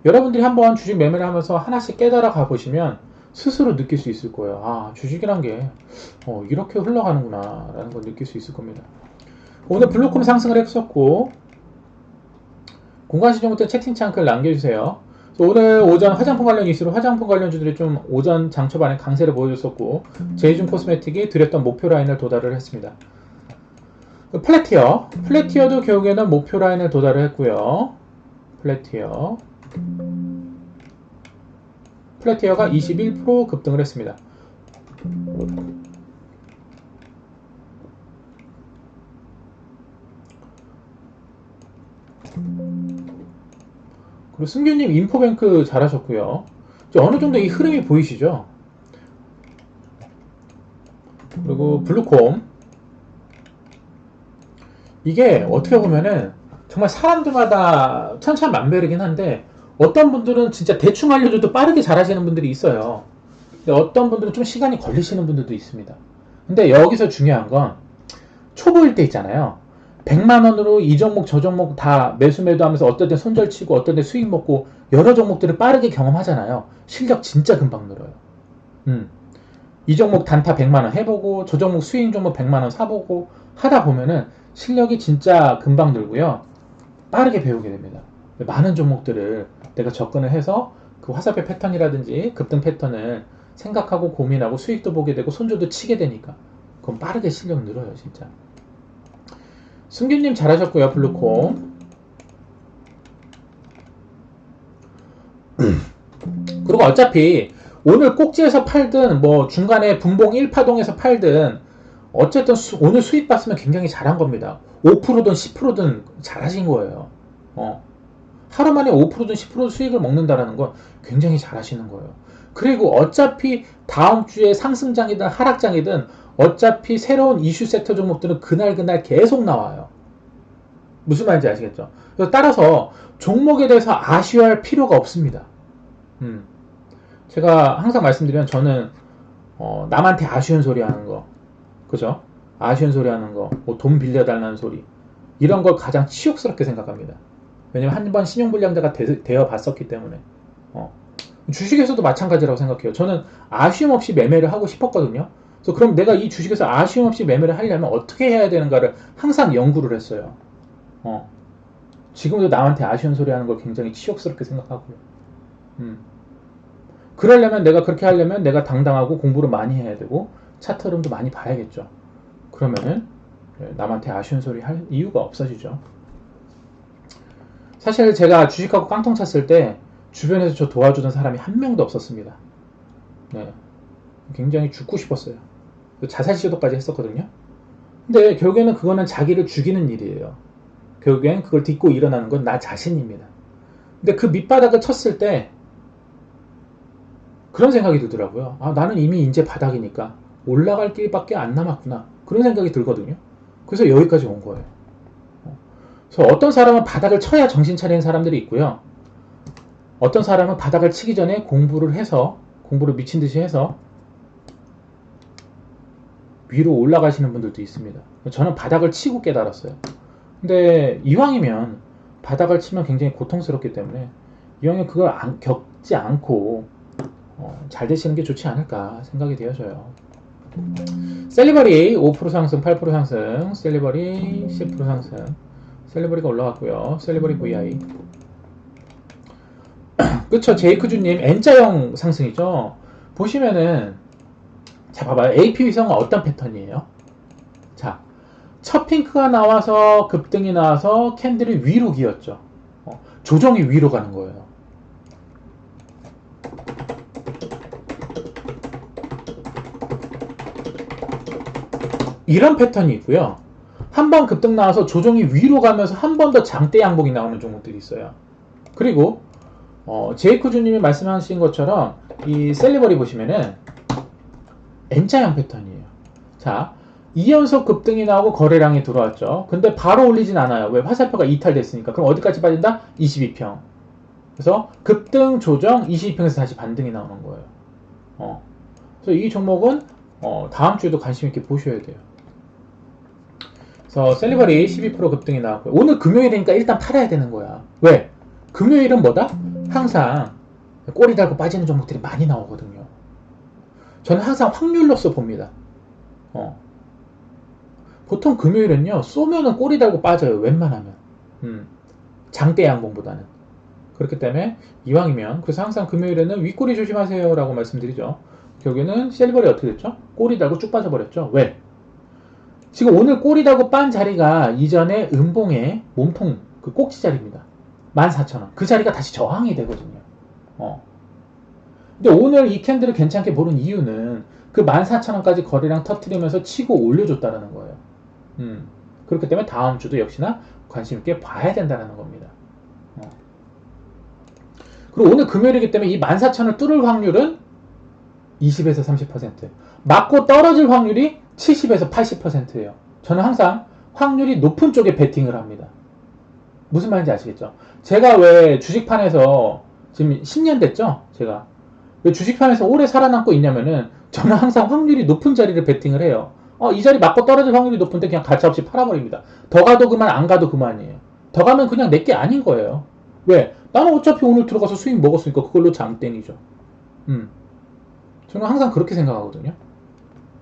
여러분들이 한번 주식 매매를 하면서 하나씩 깨달아 가보시면 스스로 느낄 수 있을 거예요. 아, 주식이란 게 이렇게 흘러가는구나 라는 걸 느낄 수 있을 겁니다. 오늘 블루콤 상승을 했었고 공간시정부터 채팅창 글 남겨주세요. 오늘 오전 화장품 관련 이슈로 화장품 관련주들이 좀 오전 장 초반에 강세를 보여줬었고 제이준 코스메틱이 드렸던 목표 라인을 도달을 했습니다. 플래티어도 결국에는 목표 라인을 도달을 했고요. 플래티어가 21% 급등을 했습니다. 그리고 승규님 인포뱅크 잘하셨고요. 어느 정도 이 흐름이 보이시죠? 그리고 블루콤, 이게 어떻게 보면은 정말 사람들마다 천차만별이긴 한데 어떤 분들은 진짜 대충 알려줘도 빠르게 잘하시는 분들이 있어요. 근데 어떤 분들은 좀 시간이 걸리시는 분들도 있습니다. 근데 여기서 중요한 건 초보일 때 있잖아요. 100만원으로 이 종목 저 종목 다 매수 매도 하면서 어떨 때 손절 치고 어떨 때 수익 먹고 여러 종목들을 빠르게 경험하잖아요. 실력 진짜 금방 늘어요. 이 종목 단타 100만원 해보고 저 종목 수익 종목 100만원 사보고 하다 보면은 실력이 진짜 금방 늘고요. 빠르게 배우게 됩니다. 많은 종목들을 내가 접근을 해서 그 화살표 패턴이라든지 급등 패턴을 생각하고 고민하고 수익도 보게 되고 손절도 치게 되니까 그럼 빠르게 실력 늘어요 진짜. 승규님 잘하셨고요. 블루콤. 그리고 어차피 오늘 꼭지에서 팔든 뭐 중간에 분봉 1파동에서 팔든 어쨌든 오늘 수익 봤으면 굉장히 잘한 겁니다. 5%든 10%든 잘하신 거예요. 하루 만에 5%든 10% 수익을 먹는다라는 건 굉장히 잘하시는 거예요. 그리고 어차피 다음 주에 상승장이든 하락장이든 어차피 새로운 이슈 섹터 종목들은 그날 계속 나와요. 무슨 말인지 아시겠죠? 그래서 따라서 종목에 대해서 아쉬워할 필요가 없습니다. 제가 항상 말씀드리면 저는 남한테 아쉬운 소리 하는 거, 그죠? 아쉬운 소리 하는 거, 뭐 돈 빌려달라는 소리, 이런 걸 가장 치욕스럽게 생각합니다. 왜냐면 한 번 신용불량자가 되어 봤었기 때문에. 주식에서도 마찬가지라고 생각해요. 저는 아쉬움 없이 매매를 하고 싶었거든요. 그래서 그럼 내가 이 주식에서 아쉬움 없이 매매를 하려면 어떻게 해야 되는가를 항상 연구를 했어요. 지금도 남한테 아쉬운 소리 하는 걸 굉장히 치욕스럽게 생각하고요. 그러려면 내가 그렇게 하려면 내가 당당하고 공부를 많이 해야 되고 차트 흐름도 많이 봐야겠죠. 그러면은 남한테 아쉬운 소리 할 이유가 없어지죠. 사실 제가 주식하고 깡통 찼을 때 주변에서 저 도와주던 사람이 한 명도 없었습니다. 네. 굉장히 죽고 싶었어요. 자살 시도까지 했었거든요. 근데 결국에는 그거는 자기를 죽이는 일이에요. 결국엔 그걸 딛고 일어나는 건 나 자신입니다. 근데 그 밑바닥을 쳤을 때 그런 생각이 들더라고요. 아, 나는 이미 이제 바닥이니까 올라갈 길밖에 안 남았구나. 그런 생각이 들거든요. 그래서 여기까지 온 거예요. 그래서 어떤 사람은 바닥을 쳐야 정신 차리는 사람들이 있고요. 어떤 사람은 바닥을 치기 전에 공부를 미친 듯이 해서 위로 올라가시는 분들도 있습니다. 저는 바닥을 치고 깨달았어요. 근데 이왕이면 바닥을 치면 굉장히 고통스럽기 때문에 이왕이면 그걸 겪지 않고 잘 되시는 게 좋지 않을까 생각이 되어져요. 셀리버리 5% 상승, 8% 상승, 셀리버리 10% 상승, 셀리버리가 올라갔고요. 셀리버리 VI. 그쵸, 제이크주님 N자형 상승이죠. 보시면은 자, 봐봐요. AP 위성은 어떤 패턴이에요? 자, 첫 핑크가 나와서 급등이 나와서 캔들이 위로 기었죠. 조정이 위로 가는 거예요. 이런 패턴이 있고요. 한 번 급등 나와서 조정이 위로 가면서 한 번 더 장대 양봉이 나오는 종목들이 있어요. 그리고 제이크주님이 말씀하신 것처럼 이 셀리버리 보시면은 N자형 패턴이에요. 자, 2연속 급등이 나오고 거래량이 들어왔죠. 근데 바로 올리진 않아요. 왜? 화살표가 이탈됐으니까. 그럼 어디까지 빠진다? 22평. 그래서 급등 조정 22평에서 다시 반등이 나오는 거예요. 그래서 이 종목은 다음 주에도 관심 있게 보셔야 돼요. 그래서 셀리버리 12% 급등이 나왔고요. 오늘 금요일이니까 일단 팔아야 되는 거야. 왜? 금요일은 뭐다? 항상 꼬리 달고 빠지는 종목들이 많이 나오거든요. 저는 항상 확률로서 봅니다. 보통 금요일은요, 쏘면은 꼬리 달고 빠져요. 웬만하면. 장대 양봉보다는. 그렇기 때문에 이왕이면 그래서 항상 금요일에는 윗꼬리 조심하세요 라고 말씀드리죠. 결국에는 셀리버리 어떻게 됐죠? 꼬리 달고 쭉 빠져버렸죠. 왜? 지금 오늘 꼬리 달고 빤 자리가 이전에 음봉의 몸통 그 꼭지 자리입니다. 14,000원. 그 자리가 다시 저항이 되거든요. 근데 오늘 이 캔들을 괜찮게 보는 이유는 그 14,000원까지 거래량 터트리면서 치고 올려줬다는 거예요. 그렇기 때문에 다음 주도 역시나 관심 있게 봐야 된다는 겁니다. 그리고 오늘 금요일이기 때문에 이 14,000을 뚫을 확률은 20에서 30%. 맞고 떨어질 확률이 70에서 80%예요. 저는 항상 확률이 높은 쪽에 베팅을 합니다. 무슨 말인지 아시겠죠? 제가 왜 주식판에서 지금 10년 됐죠? 제가 왜 주식판에서 오래 살아남고 있냐면은 저는 항상 확률이 높은 자리를 베팅을 해요. 이 자리 맞고 떨어질 확률이 높은데 그냥 가차없이 팔아버립니다. 더 가도 그만, 안 가도 그만이에요. 더 가면 그냥 내게 아닌 거예요. 왜? 나는 어차피 오늘 들어가서 수익 먹었으니까 그걸로 장땡이죠. 저는 항상 그렇게 생각하거든요.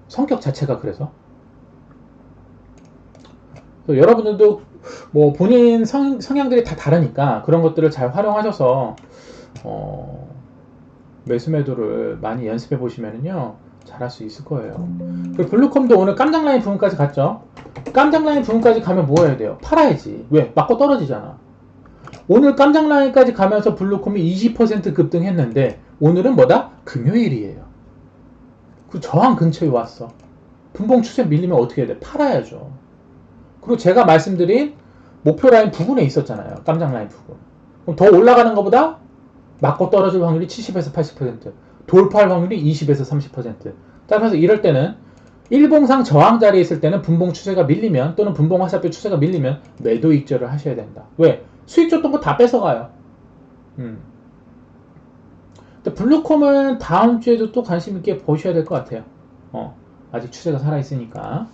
성격 자체가 그래서. 여러분들도 뭐 본인 성향들이 다 다르니까 그런 것들을 잘 활용하셔서 매수 매도를 많이 연습해 보시면은요 잘할 수 있을 거예요. 그리고 블루컴도 오늘 깜장 라인 부분까지 갔죠. 깜장 라인 부분까지 가면 뭐 해야 돼요? 팔아야지. 왜? 맞고 떨어지잖아. 오늘 깜장 라인까지 가면서 블루컴이 20% 급등했는데 오늘은 뭐다? 금요일이에요. 그 저항 근처에 왔어. 분봉 추세 밀리면 어떻게 해야 돼? 팔아야죠. 그리고 제가 말씀드린 목표 라인 부분에 있었잖아요. 깜장 라인 부분. 그럼 더 올라가는 것보다 맞고 떨어질 확률이 70에서 80%, 돌파할 확률이 20에서 30%. 따라서 이럴 때는 일봉상 저항 자리에 있을 때는 분봉 추세가 밀리면 또는 분봉 화살표 추세가 밀리면 매도 익절을 하셔야 된다. 왜? 수익 줬던 거 다 뺏어가요. 근데 블루콤은 다음 주에도 또 관심 있게 보셔야 될 것 같아요. 아직 추세가 살아있으니까.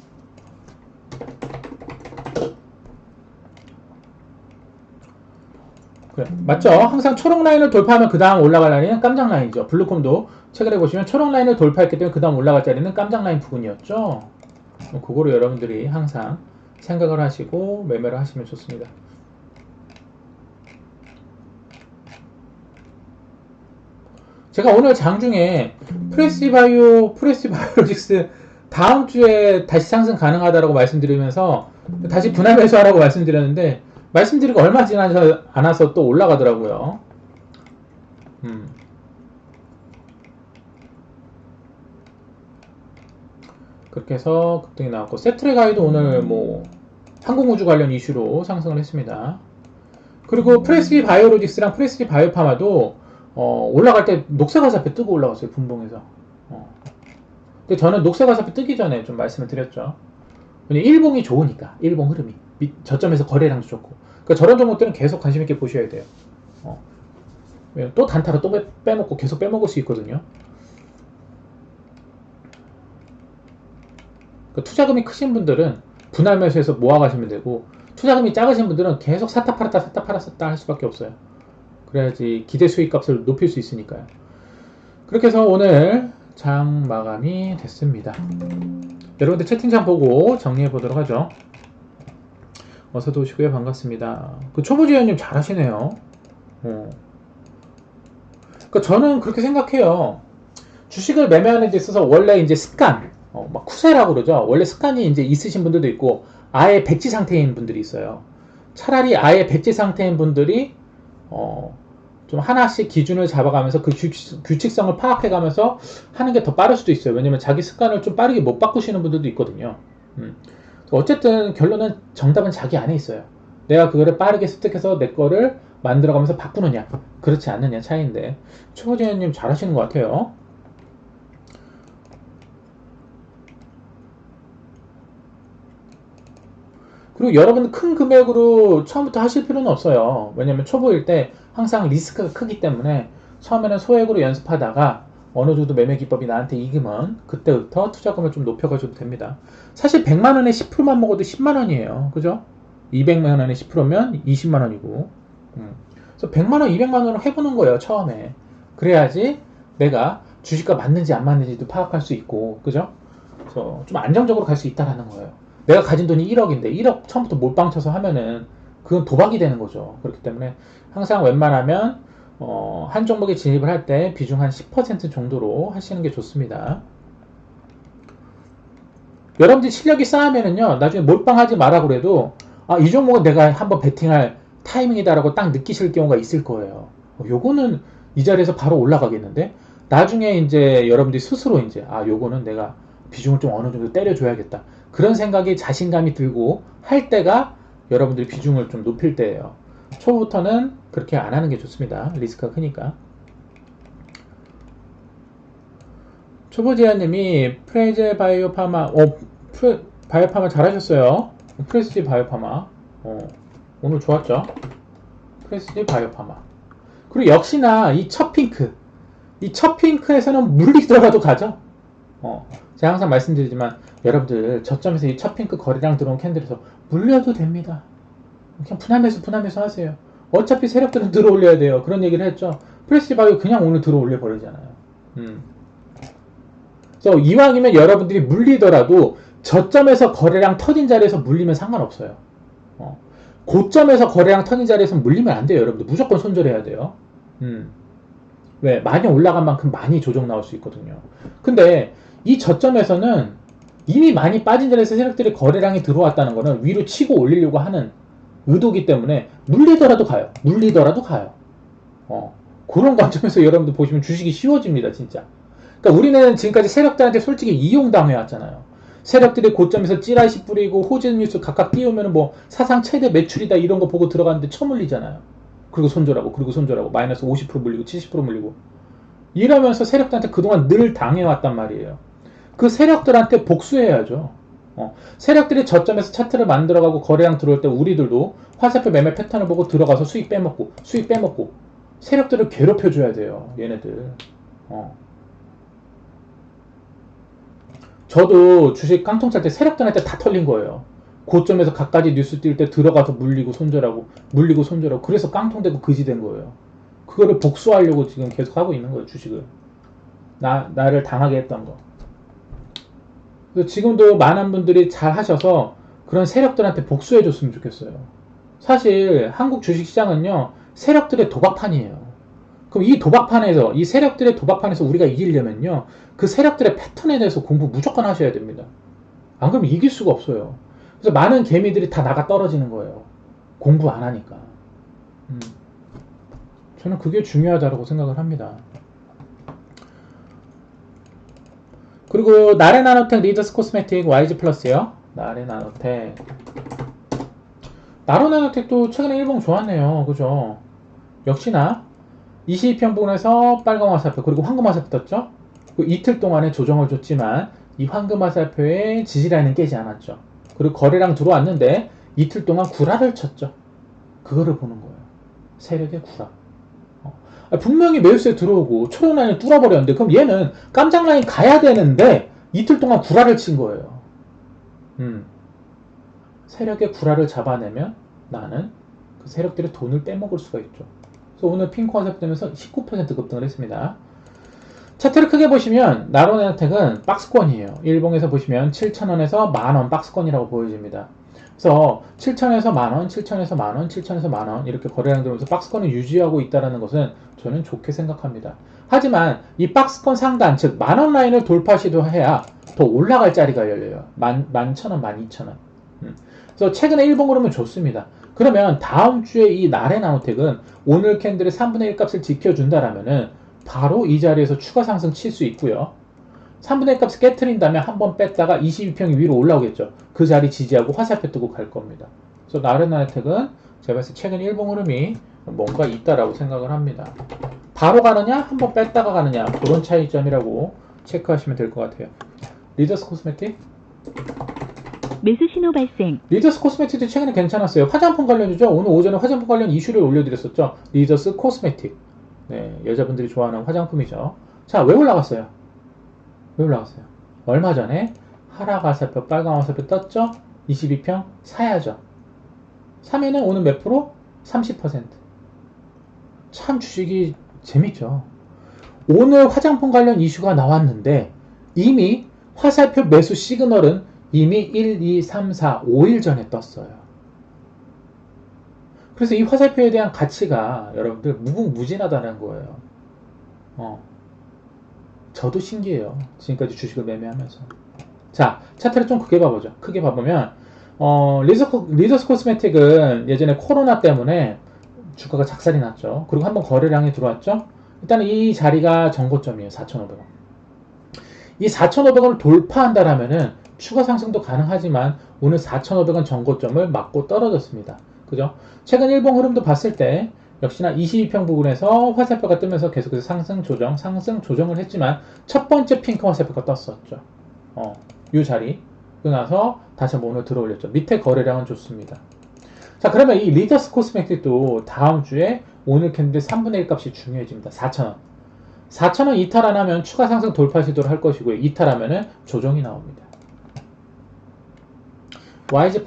그래. 맞죠? 항상 초록 라인을 돌파하면 그 다음 올라갈 라인은 깜장 라인이죠. 블루콤도 최근에 보시면 초록 라인을 돌파했기 때문에 그 다음 올라갈 자리는 깜장 라인 부분이었죠. 그거로 여러분들이 항상 생각을 하시고 매매를 하시면 좋습니다. 제가 오늘 장중에 프레시바이오로직스 다음 주에 다시 상승 가능하다라고 말씀드리면서 다시 분할 매수하라고 말씀드렸는데 말씀드리고 얼마 지나지 않아서 또 올라가더라고요. 그렇게 해서 급등이 나왔고 세트레가이도 오늘 뭐 항공우주 관련 이슈로 상승을 했습니다. 그리고 프레스리 바이오로직스랑 프레스리 바이오파마도 올라갈 때 녹색 화살표 뜨고 올라갔어요. 분봉에서. 근데 저는 녹색 화살표 뜨기 전에 좀 말씀을 드렸죠. 왜냐면 일봉이 좋으니까 일봉 흐름이 저점에서 거래량도 좋고 그러니까 저런 종목들은 계속 관심 있게 보셔야 돼요. 또 단타로 또 빼먹고 계속 빼먹을 수 있거든요. 투자금이 크신 분들은 분할 매수해서 모아가시면 되고 투자금이 작으신 분들은 계속 샀다 팔았다 할 수밖에 없어요. 그래야지 기대 수익 값을 높일 수 있으니까요. 그렇게 해서 오늘 장 마감이 됐습니다. 여러분들 채팅창 보고 정리해 보도록 하죠. 어서도 오시고요. 반갑습니다. 그 초보지연님 잘하시네요. 그러니까 저는 그렇게 생각해요. 주식을 매매하는 데 있어서 원래 이제 습관, 막 쿠세라고 그러죠. 원래 습관이 이제 있으신 분들도 있고 아예 백지 상태인 분들이 있어요. 차라리 아예 백지 상태인 분들이 좀 하나씩 기준을 잡아가면서 그 규칙성을 파악해가면서 하는 게 더 빠를 수도 있어요. 왜냐면 자기 습관을 좀 빠르게 못 바꾸시는 분들도 있거든요. 어쨌든 결론은 정답은 자기 안에 있어요. 내가 그거를 빠르게 습득해서 내 거를 만들어가면서 바꾸느냐 그렇지 않느냐 차이인데 초보지연님 잘하시는 것 같아요. 그리고 여러분 큰 금액으로 처음부터 하실 필요는 없어요. 왜냐면 초보일 때 항상 리스크가 크기 때문에 처음에는 소액으로 연습하다가 어느 정도 매매 기법이 나한테 익으면 그때부터 투자금을 좀 높여가셔도 됩니다. 사실 100만원에 10%만 먹어도 10만원이에요. 그죠? 200만원에 10%면 20만원이고 그래서 100만원, 200만원을 해보는 거예요. 처음에. 그래야지 내가 주식과 맞는지 안 맞는지도 파악할 수 있고 그죠? 그래서 좀 안정적으로 갈 수 있다라는 거예요. 내가 가진 돈이 1억인데 1억 처음부터 몰빵 쳐서 하면은 그건 도박이 되는 거죠. 그렇기 때문에 항상 웬만하면 한 종목에 진입을 할 때 비중 한 10% 정도로 하시는 게 좋습니다. 여러분들이 실력이 쌓으면은요 나중에 몰빵하지 마라 그래도 이 종목은 내가 한번 베팅할 타이밍이다라고 딱 느끼실 경우가 있을 거예요. 요거는 이 자리에서 바로 올라가겠는데 나중에 이제 여러분들이 스스로 이제 요거는 내가 비중을 좀 어느 정도 때려줘야겠다. 그런 생각이 자신감이 들고 할 때가 여러분들이 비중을 좀 높일 때예요. 초부터는 그렇게 안 하는 게 좋습니다. 리스크가 크니까. 초보지아님이 프레제 바이오파마, 바이오파마 잘하셨어요. 프레스지 바이오파마. 오늘 좋았죠? 프레스지 바이오파마. 그리고 역시나 이 첫 핑크. 이 첫 핑크에서는 물리더라도 가죠? 제가 항상 말씀드리지만 여러분들 저점에서 이 첫 핑크 거래량 들어온 캔들에서 물려도 됩니다. 그냥 분할매수 하세요. 어차피 세력들은 들어올려야 돼요. 그런 얘기를 했죠. 프레시바이오 그냥 오늘 들어올려 버리잖아요. 그래서 이왕이면 여러분들이 물리더라도 저점에서 거래량 터진 자리에서 물리면 상관없어요. 고점에서 거래량 터진 자리에서 물리면 안 돼요. 여러분들 무조건 손절해야 돼요. 왜? 많이 올라간 만큼 많이 조정 나올 수 있거든요. 근데 이 저점에서는 이미 많이 빠진 자리에서 세력들이 거래량이 들어왔다는 거는 위로 치고 올리려고 하는 의도기 때문에 물리더라도 가요. 그런 관점에서 여러분들 보시면 주식이 쉬워집니다. 진짜. 그러니까 우리는 지금까지 세력들한테 솔직히 이용당해 왔잖아요. 세력들이 고점에서 찌라시 뿌리고 호재 뉴스 각각 띄우면 뭐 사상 최대 매출이다 이런 거 보고 들어갔는데 처물리잖아요. 그리고 손절하고 마이너스 50% 물리고 70% 물리고 이러면서 세력들한테 그동안 늘 당해왔단 말이에요. 그 세력들한테 복수해야죠. 세력들이 저점에서 차트를 만들어가고 거래량 들어올 때 우리들도 화살표 매매 패턴을 보고 들어가서 수익 빼먹고 세력들을 괴롭혀줘야 돼요. 얘네들. 저도 주식 깡통 찰 때 세력들한테 다 털린 거예요. 고점에서 갖가지 뉴스 뛸 때 들어가서 물리고 손절하고 물리고 손절하고 그래서 깡통되고 그지된 거예요. 그거를 복수하려고 지금 계속 하고 있는 거예요. 주식을. 나를 당하게 했던 거. 그래서 지금도 많은 분들이 잘 하셔서 그런 세력들한테 복수해 줬으면 좋겠어요. 사실 한국 주식시장은요, 세력들의 도박판이에요. 그럼 이 도박판에서, 이 세력들의 도박판에서 우리가 이기려면요, 그 세력들의 패턴에 대해서 공부 무조건 하셔야 됩니다. 안 그러면 이길 수가 없어요. 그래서 많은 개미들이 다 나가 떨어지는 거예요. 공부 안 하니까. 저는 그게 중요하다고 생각을 합니다. 그리고 나레나노텍, 리더스 코스메틱, YG 플러스요. 나레나노텍. 나레나노텍도 최근에 일봉 좋았네요. 그죠? 역시나 22평 부분에서 빨간 화살표 그리고 황금 화살표 떴죠. 그 이틀 동안에 조정을 줬지만 이 황금 화살표의 지지라인은 깨지 않았죠. 그리고 거래량 들어왔는데 이틀 동안 구라를 쳤죠. 그거를 보는 거예요. 세력의 구라. 분명히 매수세 들어오고 초록 라인을 뚫어버렸는데 그럼 얘는 깜짝 라인 가야 되는데 이틀 동안 구라를 친 거예요. 세력의 구라를 잡아내면 나는 그 세력들의 돈을 떼먹을 수가 있죠. 그래서 오늘 핑크 화살표 되면서 19% 급등을 했습니다. 차트를 크게 보시면 나로네텍은 박스권이에요. 일봉에서 보시면 7,000원에서 만원 박스권이라고 보여집니다. 그래서 7,000에서 만원, 7,000에서 만원, 7,000에서 만원 이렇게 거래량 들어오면서 박스권을 유지하고 있다는 것은 저는 좋게 생각합니다. 하지만 이 박스권 상단, 즉 만원 라인을 돌파 시도해야 더 올라갈 자리가 열려요. 11,000원, 12,000원. 그래서 최근에 일봉 흐름은 좋습니다. 그러면 다음 주에 이 나레나노텍은 오늘 캔들의 3분의 1 값을 지켜준다라면은 바로 이 자리에서 추가 상승 칠 수 있고요. 3분의 1 값을 깨트린다면 한번 뺐다가 22평이 위로 올라오겠죠. 그 자리 지지하고 화살표 뜨고 갈 겁니다. 그래서 나레나노텍은 제가 봤을 때 최근 일봉 흐름이 뭔가 있다라고 생각을 합니다. 바로 가느냐, 한번 뺐다가 가느냐 그런 차이점이라고 체크하시면 될 것 같아요. 리더스 코스메틱 매수 신호 발생. 리더스 코스메틱도 최근에 괜찮았어요. 화장품 관련이죠. 오늘 오전에 화장품 관련 이슈를 올려드렸었죠. 리더스 코스메틱. 네, 여자분들이 좋아하는 화장품이죠. 자, 왜 올라갔어요? 왜 올라갔어요? 얼마 전에 하락 화살표, 빨간 화살표 떴죠? 22평 사야죠. 사면은 오늘 몇 프로? 30%. 참 주식이 재밌죠. 오늘 화장품 관련 이슈가 나왔는데 이미 화살표 매수 시그널은 이미 1, 2, 3, 4, 5일 전에 떴어요. 그래서 이 화살표에 대한 가치가 여러분들 무궁무진하다는 거예요. 저도 신기해요. 지금까지 주식을 매매하면서. 자, 차트를 좀 크게 봐보죠. 크게 봐보면 리더스 코스메틱은 예전에 코로나 때문에 주가가 작살이 났죠. 그리고 한번 거래량이 들어왔죠. 일단 이 자리가 전고점이에요. 4,500원. 이 4,500원을 돌파한다라면은 추가 상승도 가능하지만 오늘 4,500원 전고점을 맞고 떨어졌습니다. 그죠? 최근 일봉 흐름도 봤을 때 역시나 22평 부분에서 화살표가 뜨면서 계속해서 상승 조정을 했지만 첫 번째 핑크 화살표가 떴었죠. 이 자리. 그러고 나서 다시 한번 오늘 들어올렸죠. 밑에 거래량은 좋습니다. 자, 그러면 이 리더스 코스메틱도 다음 주에 오늘 캔들 3분의 1 값이 중요해집니다. 4,000원. 4,000원 이탈 안 하면 추가 상승 돌파 시도를 할 것이고요. 이탈하면은 조정이 나옵니다. YG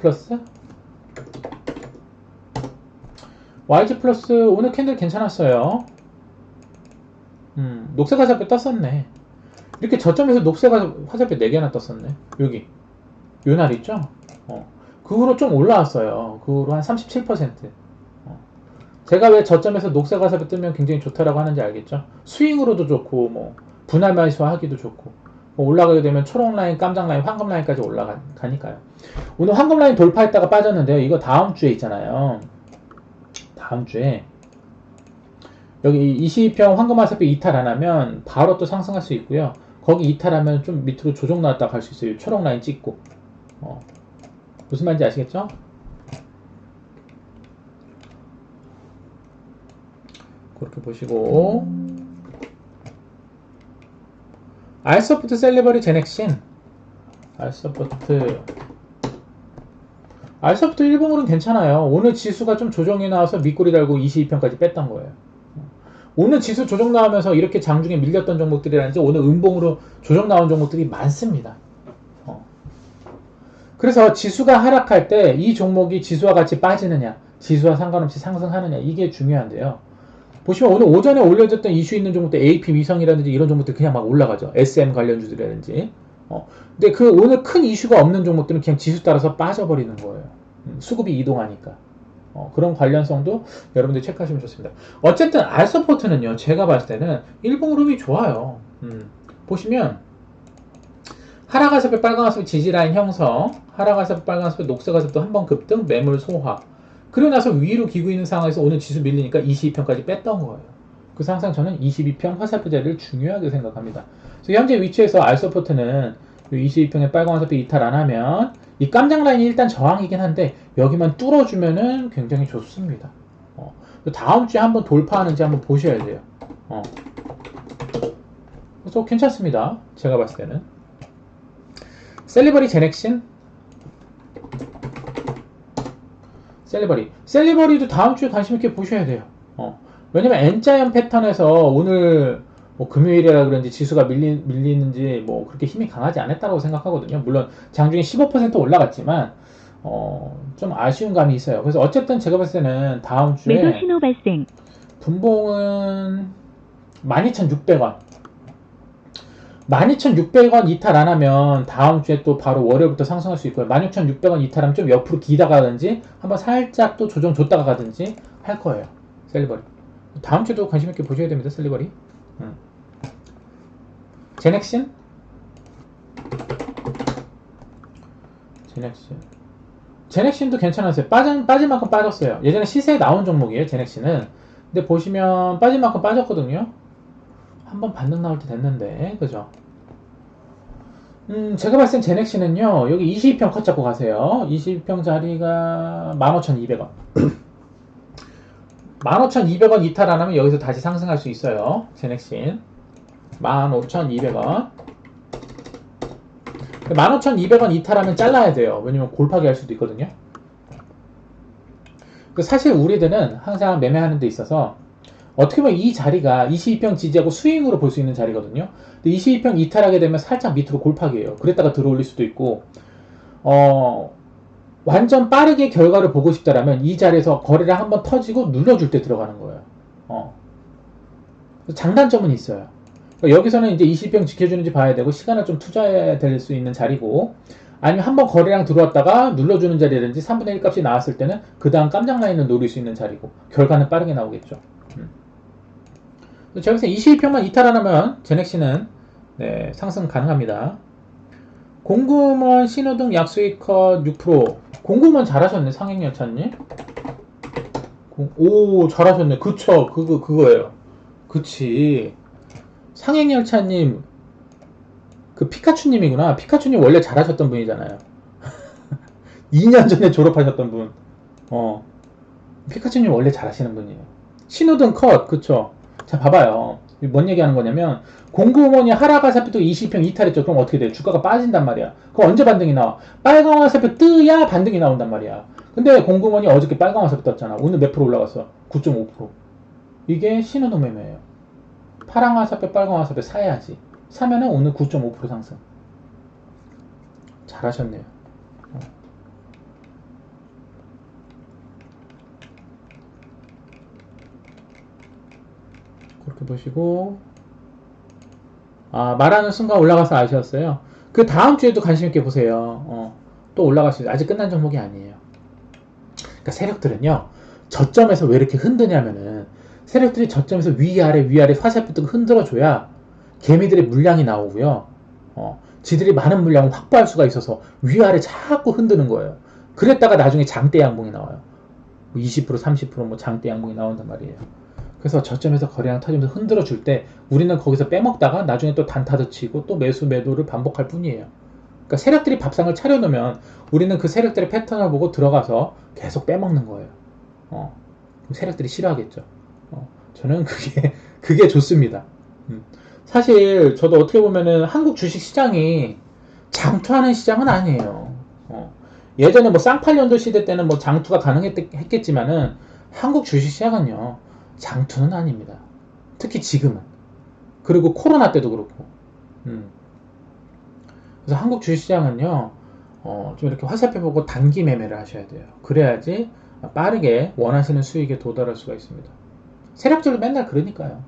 플러스 오늘 캔들 괜찮았어요. 녹색 화살표 떴었네. 이렇게 저점에서 녹색 화살표 4개나 떴었네. 여기 요 날 있죠? 그 후로 좀 올라왔어요. 그 후로 한 37%. 제가 왜 저점에서 녹색 화살표 뜨면 굉장히 좋다라고 하는지 알겠죠? 스윙으로도 좋고 뭐 분할 매수하기도 좋고 뭐 올라가게 되면 초록 라인, 깜장 라인, 황금 라인까지 올라가니까요. 오늘 황금 라인 돌파했다가 빠졌는데요. 이거 다음 주에 있잖아요. 다음 주에 여기 22평 황금 화살표 이탈 안 하면 바로 또 상승할 수 있고요. 거기 이탈하면 좀 밑으로 조정 나왔다 갈 수 있어요. 초록 라인 찍고. 무슨 말인지 아시겠죠? 그렇게 보시고 알소프트, 셀리버리, 제넥신. 알소프트 일봉으로는 괜찮아요. 오늘 지수가 좀 조정이 나와서 밑꼬리 달고 22평까지 뺐던 거예요. 오늘 지수 조정 나오면서 이렇게 장중에 밀렸던 종목들이라든지 오늘 음봉으로 조정 나온 종목들이 많습니다. 그래서 지수가 하락할 때 이 종목이 지수와 같이 빠지느냐, 지수와 상관없이 상승하느냐, 이게 중요한데요. 보시면 오늘 오전에 올려졌던 이슈 있는 종목들, AP 위성이라든지 이런 종목들 그냥 막 올라가죠. SM 관련주들이라든지. 근데 그 오늘 큰 이슈가 없는 종목들은 그냥 지수 따라서 빠져버리는 거예요. 수급이 이동하니까. 그런 관련성도 여러분들이 체크하시면 좋습니다. 어쨌든 알서포트는요, 제가 봤을 때는 일봉 흐름이 좋아요. 보시면 하락가섭의 빨간가섭의 지지라인 형성, 하락가섭의 빨간가섭의 녹색가섭도 한번 급등, 매물 소화. 그러고 나서 위로 기고 있는 상황에서 오늘 지수 밀리니까 22평까지 뺐던 거예요. 그래서 항상 저는 22평 화살표 자리를 중요하게 생각합니다. 그래서 현재 위치에서 알서포트는 22평의 빨간가섭이 이탈 안 하면 이 깜장 라인이 일단 저항이긴 한데 여기만 뚫어주면은 굉장히 좋습니다. 다음 주에 한번 돌파하는지 한번 보셔야 돼요. 그래서 괜찮습니다. 제가 봤을 때는. 셀리버리 제넥신, 셀리버리도 다음 주에 관심 있게 보셔야 돼요. 왜냐면 N자형 패턴에서 오늘 뭐 금요일이라 그런지 지수가 밀리는지 뭐 그렇게 힘이 강하지 않았다고 생각하거든요. 물론 장중에 15% 올라갔지만 좀 아쉬운 감이 있어요. 그래서 어쨌든 제가 봤을 때는 다음 주에 매도 신호 발생. 분봉은 12,600원 12,600원 이탈 안 하면 다음 주에 또 바로 월요일부터 상승할 수 있고요. 16,600원 이탈하면 좀 옆으로 기다가 가든지 한번 살짝 또 조정 줬다가 가든지 할 거예요. 셀리버리. 다음 주에도 관심 있게 보셔야 됩니다. 셀리버리. 제넥신. 제넥신도 괜찮았어요. 빠질 만큼 빠졌어요. 예전에 시세에 나온 종목이에요. 제넥신은. 근데 보시면 빠질 만큼 빠졌거든요. 한번 반등 나올 때 됐는데, 그죠? 제가 봤을 땐 제넥신은요, 여기 22평 컷 잡고 가세요. 22평 자리가 15,200원. 15,200원 이탈 안 하면 여기서 다시 상승할 수 있어요. 제넥신. 15,200원. 15,200원 이탈하면 잘라야 돼요. 왜냐면 골파기 할 수도 있거든요. 사실 우리들은 항상 매매하는 데 있어서 어떻게 보면 이 자리가 22평 지지하고 스윙으로 볼 수 있는 자리거든요. 근데 22평 이탈하게 되면 살짝 밑으로 골파기예요. 그랬다가 들어올릴 수도 있고, 완전 빠르게 결과를 보고 싶다라면 이 자리에서 거래를 한번 터지고 눌러줄 때 들어가는 거예요. 장단점은 있어요. 그러니까 여기서는 이제 20평 지켜주는지 봐야 되고 시간을 좀 투자해야 될 수 있는 자리고, 아니면 한번 거래량 들어왔다가 눌러주는 자리라든지 3분의 1 값이 나왔을 때는 그 다음 깜장 라인을 노릴 수 있는 자리고, 결과는 빠르게 나오겠죠. 제가 봤을 때 22평만 이탈 안 하면 제넥신은 상승 가능합니다. 공구먼 신호등 약수익컷 6%. 공구먼 잘하셨네, 상행열차님. 오, 잘하셨네. 그쵸, 그거예요. 그치. 상행열차님, 그 피카츄님이구나. 피카츄님 원래 잘하셨던 분이잖아요. 2년 전에 졸업하셨던 분. 피카츄님 원래 잘하시는 분이에요. 신호등 컷, 그쵸. 자, 봐봐요. 뭔 얘기하는 거냐면, 공구먼이 하락화살표 20평 이탈했죠. 그럼 어떻게 돼요? 주가가 빠진단 말이야. 그럼 언제 반등이 나와? 빨간 화살표 뜨야 반등이 나온단 말이야. 근데 공구먼이 어저께 빨간 화살표 떴잖아. 오늘 몇 프로 올라갔어? 9.5%. 이게 신호등 매매예요. 파란 화살표, 빨간 화살표 사야지. 사면은 오늘 9.5% 상승. 잘하셨네요. 그렇게 보시고, 말하는 순간 올라가서 아쉬웠어요. 그 다음 주에도 관심 있게 보세요. 또 올라갈 수 있어요. 아직 끝난 종목이 아니에요. 그러니까 세력들은요, 저점에서 왜 이렇게 흔드냐면은, 세력들이 저점에서 위아래 화살표 뜨고 흔들어줘야 개미들의 물량이 나오고요. 지들이 많은 물량을 확보할 수가 있어서 위아래 자꾸 흔드는 거예요. 그랬다가 나중에 장대 양봉이 나와요. 20%, 30% 뭐 장대 양봉이 나온단 말이에요. 그래서 저점에서 거래량 터지면서 흔들어 줄 때 우리는 거기서 빼먹다가 나중에 또 단타도 치고 또 매도를 반복할 뿐이에요. 그러니까 세력들이 밥상을 차려놓으면 우리는 그 세력들의 패턴을 보고 들어가서 계속 빼먹는 거예요. 세력들이 싫어하겠죠. 저는 그게 좋습니다. 사실 저도 어떻게 보면은 한국 주식 시장이 장투하는 시장은 아니에요. 예전에 뭐 쌍팔년도 시대 때는 뭐 장투가 가능했겠지만은 한국 주식 시장은요, 장투는 아닙니다. 특히 지금은. 그리고 코로나 때도 그렇고. 그래서 한국 주식시장은요, 좀 이렇게 화살표 보고 단기 매매를 하셔야 돼요. 그래야지 빠르게 원하시는 수익에 도달할 수가 있습니다. 세력들도 맨날 그러니까요.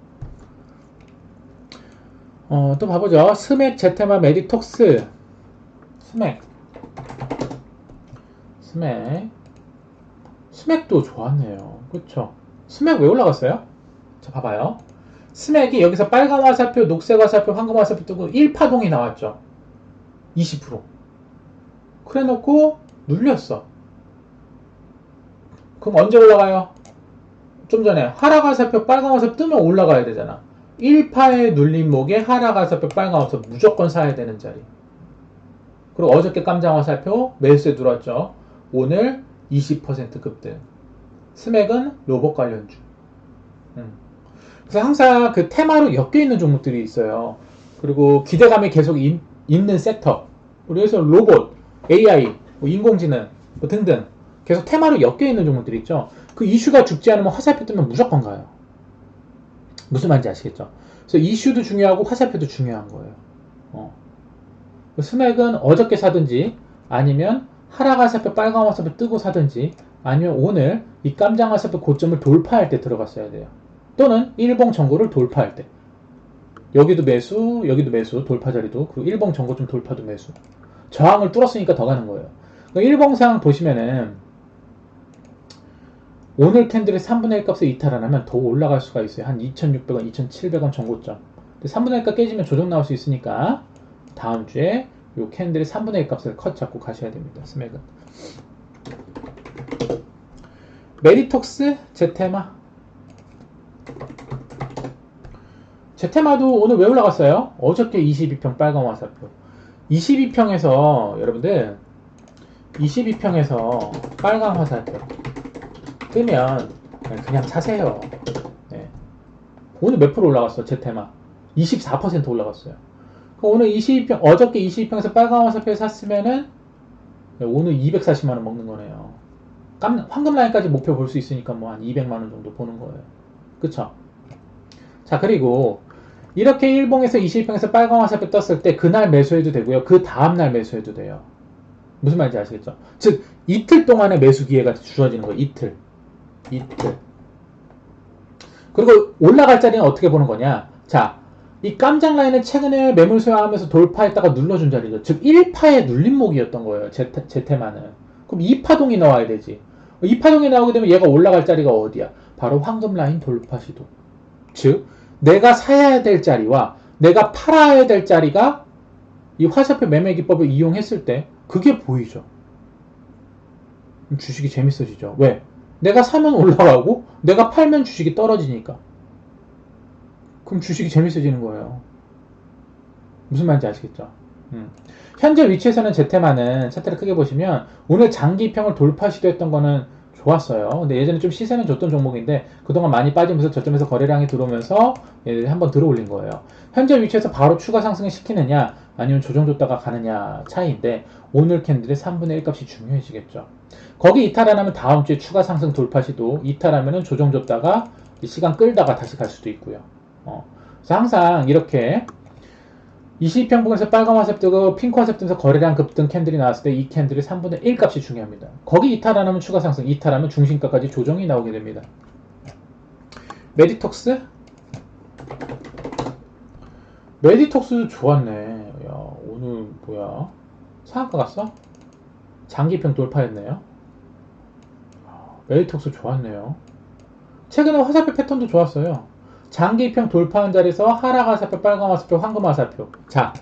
또 봐보죠. 스맥, 제테마, 메디톡스. 스맥도 좋았네요. 그쵸? 스맥 왜 올라갔어요? 자, 봐봐요. 스맥이 여기서 빨간 화살표, 녹색 화살표, 황금 화살표 뜨고 1파동이 나왔죠. 20%. 그래 놓고 눌렸어. 그럼 언제 올라가요? 좀 전에 하락 화살표, 빨간 화살표 뜨면 올라가야 되잖아. 1파의 눌림목에 하락 화살표, 빨간 화살표 무조건 사야 되는 자리. 그리고 어저께 깜장 화살표 매수에 들어왔죠. 오늘 20% 급등. 스맥은 로봇 관련주. 그래서 항상 그 테마로 엮여 있는 종목들이 있어요. 그리고 기대감이 계속 있는 섹터. 그래서 로봇, AI, 뭐 인공지능 뭐 등등 계속 테마로 엮여 있는 종목들이 있죠. 그 이슈가 죽지 않으면 화살표 뜨면 무조건 가요. 무슨 말인지 아시겠죠? 그래서 이슈도 중요하고 화살표도 중요한 거예요. 스맥은 어저께 사든지 아니면 하락 화살표, 빨간 화살표 뜨고 사든지 아니면 오늘 이 깜장 화살표 고점을 돌파할 때 들어갔어야 돼요. 또는 일봉 전고를 돌파할 때. 여기도 매수, 여기도 매수, 돌파 자리도, 그리고 일봉 전고점 돌파도 매수. 저항을 뚫었으니까 더 가는 거예요. 일봉상 보시면은 오늘 캔들의 3분의 1 값을 이탈 안 하면 더 올라갈 수가 있어요. 한 2,600원, 2,700원 전고점. 3분의 1 값 깨지면 조정 나올 수 있으니까 다음 주에 요 캔들의 3분의 1 값을 컷 잡고 가셔야 됩니다. 스맥은. 메디톡스, 제테마. 제테마도 오늘 왜 올라갔어요? 어저께 22평 빨간 화살표. 22평에서 여러분들 22평에서 빨간 화살표 뜨면 그냥 사세요. 네. 오늘 몇 프로 올라갔어? 제테마 24% 올라갔어요. 오늘 22평, 어저께 22평에서 빨간 화살표 샀으면은 오늘 240만원 먹는 거네요. 황금 라인까지 목표 볼 수 있으니까 뭐 한 200만원 정도 보는 거예요. 그쵸? 자, 그리고 이렇게 일봉에서 22평에서 빨간 화살표 떴을 때 그날 매수해도 되고요. 그 다음날 매수해도 돼요. 무슨 말인지 아시겠죠? 즉, 이틀 동안의 매수 기회가 주어지는 거예요. 이틀. 그리고 올라갈 자리는 어떻게 보는 거냐? 자, 이 깜장 라인은 최근에 매물 소화하면서 돌파했다가 눌러준 자리죠. 즉 1파의 눌림목이었던 거예요. 제테마는. 그럼 2파동이 나와야 되지. 2파동이 나오게 되면 얘가 올라갈 자리가 어디야? 바로 황금 라인 돌파 시도. 즉 내가 사야 될 자리와 내가 팔아야 될 자리가 이 화살표 매매 기법을 이용했을 때 그게 보이죠. 주식이 재밌어지죠. 왜? 내가 사면 올라가고 내가 팔면 주식이 떨어지니까. 그럼 주식이 재밌어지는 거예요. 무슨 말인지 아시겠죠? 현재 위치에서는 제테마는 차트를 크게 보시면 오늘 장기평을 돌파 시도했던 거는 좋았어요. 근데 예전에 좀 시세는 줬던 종목인데 그동안 많이 빠지면서 저점에서 거래량이 들어오면서 한번 들어올린 거예요. 현재 위치에서 바로 추가 상승을 시키느냐 아니면 조정 줬다가 가느냐 차이인데 오늘 캔들의 3분의 1 값이 중요해지겠죠. 거기 이탈 안 하면 다음 주에 추가 상승 돌파 시도, 이탈하면은 조정 줬다가 시간 끌다가 다시 갈 수도 있고요. 그래서 항상 이렇게 22평봉에서 빨간 화살표 뜨고 핑크 화살표 뜨면서 거래량 급등 캔들이 나왔을 때 이 캔들의 3분의 1 값이 중요합니다. 거기 이탈 안 하면 추가 상승, 이탈하면 중심가까지 조정이 나오게 됩니다. 메디톡스 좋았네. 야, 오늘 뭐야? 상한가 갔어? 장기평 돌파했네요. 메디톡스 좋았네요. 최근에 화살표 패턴도 좋았어요. 장기평 돌파한 자리에서 하락 화살표, 빨간 화살표, 황금 화살표. 자,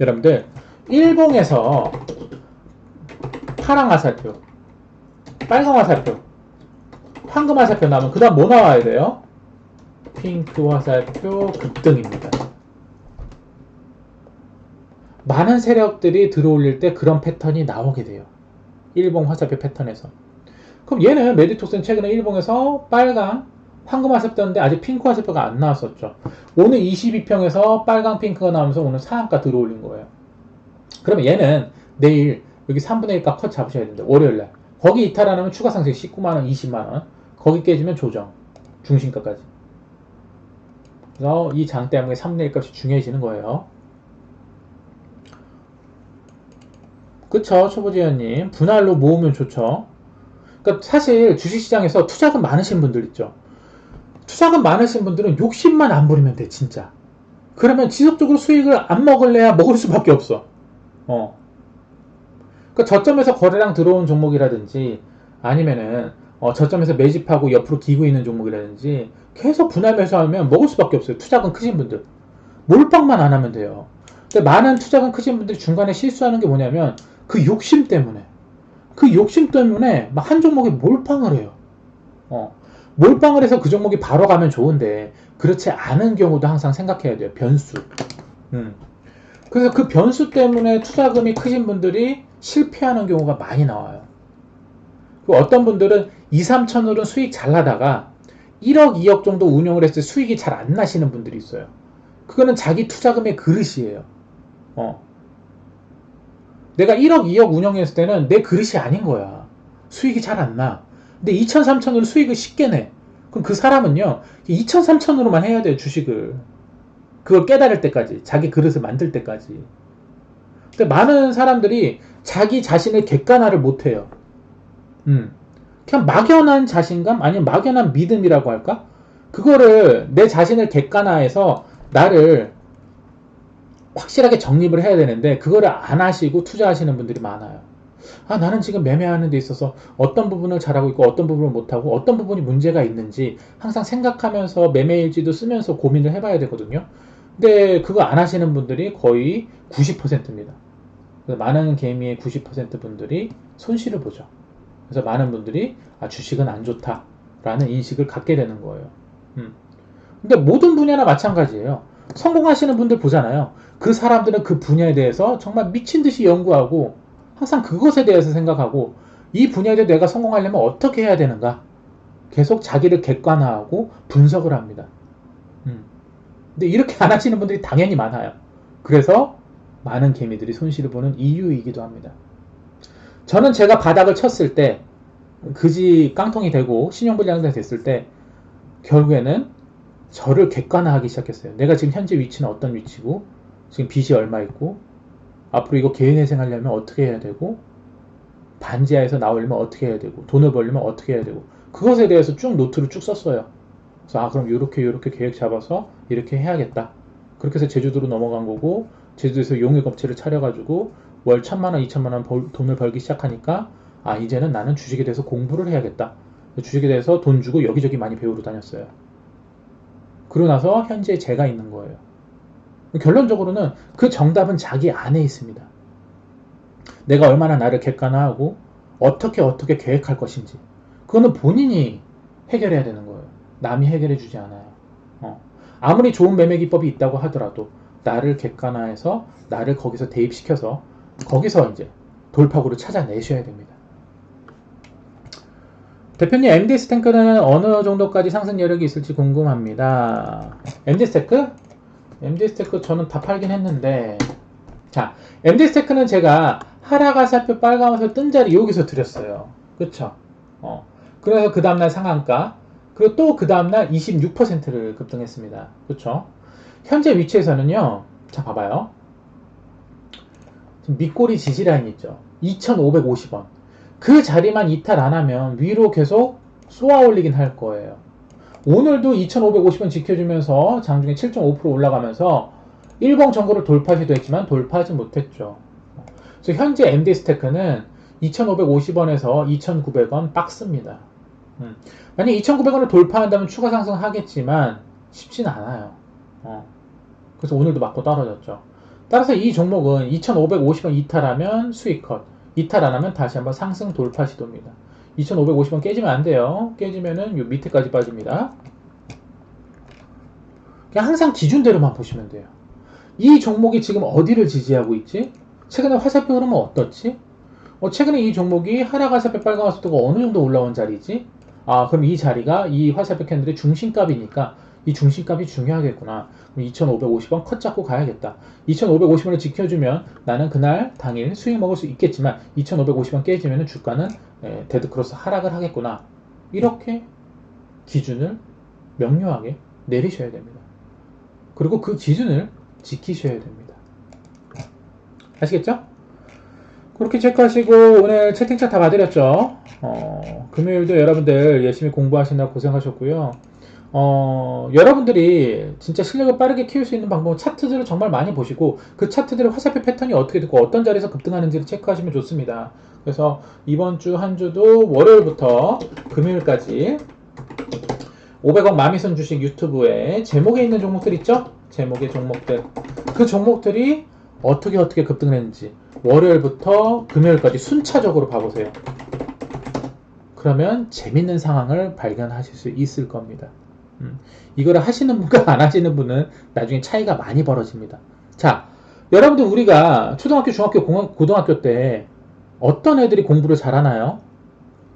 여러분들 일봉에서 파랑 화살표, 빨간 화살표, 황금 화살표 나오면 그 다음 뭐 나와야 돼요? 핑크 화살표 급등입니다. 많은 세력들이 들어올릴 때 그런 패턴이 나오게 돼요. 일봉 화살표 패턴에서. 그럼 얘는 메디톡스는 최근에 일봉에서 빨강, 황금 화살표 떴는데 아직 핑크 화살표가 안 나왔었죠. 오늘 22평에서 빨강 핑크가 나오면서 오늘 상한가 들어올린 거예요. 그러면 얘는 내일 여기 3분의 1 값 컷 잡으셔야 됩니다. 월요일날. 거기 이탈 안 하면 추가 상승 19만원, 20만원. 거기 깨지면 조정. 중심가까지. 그래서 이 장 때문에 3분의 1 값이 중요해지는 거예요. 그쵸, 초보지연님. 분할로 모으면 좋죠. 그러니까 사실 주식시장에서 투자금 많으신 분들 있죠. 투자금 많으신 분들은 욕심만 안 부리면 돼, 진짜. 그러면 지속적으로 수익을 안 먹을래야 먹을 수밖에 없어. 어. 그 저점에서 거래량 들어온 종목이라든지 아니면은 저점에서 매집하고 옆으로 기고 있는 종목이라든지 계속 분할 매수하면 먹을 수밖에 없어요. 투자금 크신 분들. 몰빵만 안 하면 돼요. 근데 많은 투자금 크신 분들이 중간에 실수하는 게 뭐냐면 그 욕심 때문에 막 한 종목에 몰빵을 해요. 어. 몰빵을 해서 그 종목이 바로 가면 좋은데 그렇지 않은 경우도 항상 생각해야 돼요. 변수. 음. 그래서 그 변수 때문에 투자금이 크신 분들이 실패하는 경우가 많이 나와요. 어떤 분들은 2, 3천으로 수익 잘 나다가 1억, 2억 정도 운영을 했을 때 수익이 잘 안 나시는 분들이 있어요. 그거는 자기 투자금의 그릇이에요. 내가 1억, 2억 운영했을 때는 내 그릇이 아닌 거야. 수익이 잘 안 나. 근데 2천, 3천으로 수익을 쉽게 내. 그럼 그 사람은요, 2천, 3천으로만 해야 돼요, 주식을. 그걸 깨달을 때까지. 자기 그릇을 만들 때까지. 근데 많은 사람들이 자기 자신을 객관화를 못해요. 그냥 막연한 자신감? 아니면 막연한 믿음이라고 할까? 그거를 내 자신을 객관화해서 나를 확실하게 정립을 해야 되는데 그거를 안 하시고 투자하시는 분들이 많아요. 나는 지금 매매하는 데 있어서 어떤 부분을 잘하고 있고 어떤 부분을 못하고 어떤 부분이 문제가 있는지 항상 생각하면서 매매일지도 쓰면서 고민을 해봐야 되거든요. 근데 그거 안 하시는 분들이 거의 90%입니다. 많은 개미의 90% 분들이 손실을 보죠. 그래서 많은 분들이 주식은 안 좋다라는 인식을 갖게 되는 거예요. 근데 모든 분야나 마찬가지예요. 성공하시는 분들 보잖아요. 그 사람들은 그 분야에 대해서 정말 미친 듯이 연구하고 항상 그것에 대해서 생각하고 이 분야에 대해 내가 성공하려면 어떻게 해야 되는가 계속 자기를 객관화하고 분석을 합니다. 근데 이렇게 안 하시는 분들이 당연히 많아요. 그래서 많은 개미들이 손실을 보는 이유이기도 합니다. 저는 제가 바닥을 쳤을 때 그지 깡통이 되고 신용불량자 됐을 때 결국에는 저를 객관화하기 시작했어요. 내가 지금 현재 위치는 어떤 위치고 지금 빚이 얼마 있고 앞으로 이거 개인회생하려면 어떻게 해야 되고 반지하에서 나오려면 어떻게 해야 되고 돈을 벌려면 어떻게 해야 되고 그것에 대해서 쭉 노트를 쭉 썼어요. 그래서 그럼 이렇게 계획 잡아서 이렇게 해야겠다. 그렇게 해서 제주도로 넘어간 거고 제주도에서 용역업체를 차려가지고 월 1,000만원, 2,000만원 돈을 벌기 시작하니까 이제는 나는 주식에 대해서 공부를 해야겠다. 주식에 대해서 돈 주고 여기저기 많이 배우러 다녔어요. 그러고 나서 현재 제가 있는 거예요. 결론적으로는 그 정답은 자기 안에 있습니다. 내가 얼마나 나를 객관화하고 어떻게 계획할 것인지 그거는 본인이 해결해야 되는 거예요. 남이 해결해 주지 않아요. 아무리 좋은 매매 기법이 있다고 하더라도 나를 객관화해서 나를 거기서 대입시켜서 거기서 이제 돌파구를 찾아내셔야 됩니다. 대표님, MDS 탱크는 어느 정도까지 상승 여력이 있을지 궁금합니다. MDS 탱크? MDS 탱크 저는 다 팔긴 했는데, 자, MDS 탱크는 제가 하락하살표 빨간색 뜬 자리 여기서 드렸어요. 그쵸? 그래서 그 다음날 상한가, 그리고 또 그 다음날 26%를 급등했습니다. 그쵸? 현재 위치에서는요, 자, 봐봐요. 지금 밑꼬리 지지라인 있죠? 2,550원. 그 자리만 이탈 안 하면 위로 계속 쏘아 올리긴 할 거예요. 오늘도 2,550원 지켜주면서 장중에 7.5% 올라가면서 일봉 정고를 돌파 시도했지만 돌파하지 못했죠. 그래서 현재 MD스테크는 2,550원에서 2,900원 박스입니다. 만약 2,900원을 돌파한다면 추가 상승하겠지만 쉽진 않아요. 그래서 오늘도 맞고 떨어졌죠. 따라서 이 종목은 2,550원 이탈하면 수익 컷, 이탈 안 하면 다시 한번 상승 돌파 시도입니다. 2,550원 깨지면 안 돼요. 깨지면은 요 밑에까지 빠집니다. 그냥 항상 기준대로만 보시면 돼요. 이 종목이 지금 어디를 지지하고 있지? 최근에 화살표 흐름은 어떻지? 최근에 이 종목이 하락 화살표 빨간 화살표가 어느 정도 올라온 자리지? 그럼 이 자리가 이 화살표 캔들의 중심값이니까 이 중심값이 중요하겠구나. 2,550원 컷 잡고 가야겠다. 2,550원을 지켜주면 나는 그날 당일 수익 먹을 수 있겠지만 2,550원 깨지면 주가는 데드크로스 하락을 하겠구나. 이렇게 기준을 명료하게 내리셔야 됩니다. 그리고 그 기준을 지키셔야 됩니다. 아시겠죠? 그렇게 체크하시고 오늘 채팅창 다 봐드렸죠. 금요일도 여러분들 열심히 공부하시느라 고생하셨고요. 여러분들이 진짜 실력을 빠르게 키울 수 있는 방법은 차트들을 정말 많이 보시고 그 차트들의 화살표 패턴이 어떻게 되고 어떤 자리에서 급등하는지를 체크하시면 좋습니다. 그래서 이번 주 한 주도 월요일부터 금요일까지 500억 마미손 주식 유튜브에 제목에 있는 종목들 있죠? 제목의 종목들. 그 종목들이 어떻게 급등을 했는지 월요일부터 금요일까지 순차적으로 봐보세요. 그러면 재밌는 상황을 발견하실 수 있을 겁니다. 이거를 하시는 분과 안 하시는 분은 나중에 차이가 많이 벌어집니다. 자, 여러분들 우리가 초등학교, 중학교, 고등학교 때 어떤 애들이 공부를 잘하나요?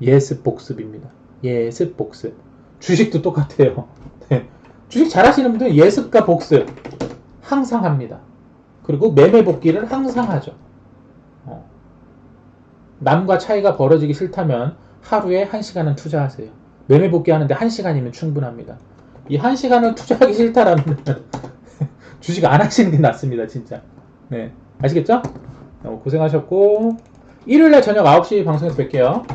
예습 복습입니다. 예습 복습. 주식도 똑같아요. 네. 주식 잘하시는 분들은 예습과 복습 항상 합니다. 그리고 매매 복귀를 항상 하죠. 남과 차이가 벌어지기 싫다면 하루에 1시간은 투자하세요. 매매 복귀 하는데 1시간이면 충분합니다. 이 1시간을 투자하기 싫다라면 주식 안 하시는 게 낫습니다. 진짜. 네, 아시겠죠? 고생하셨고 일요일날 저녁 9시 방송에서 뵐게요.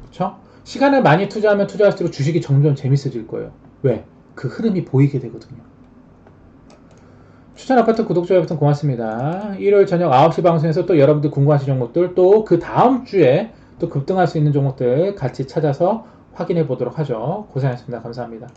그렇죠? 시간을 많이 투자하면 투자할수록 주식이 점점 재밌어질 거예요. 왜? 그 흐름이 보이게 되거든요. 추천 아파트 구독, 좋아요 버튼 고맙습니다. 일요일 저녁 9시 방송에서 또 여러분들 궁금하신 종목들 또 그 다음 주에 또 급등할 수 있는 종목들 같이 찾아서 확인해 보도록 하죠. 고생하셨습니다. 감사합니다.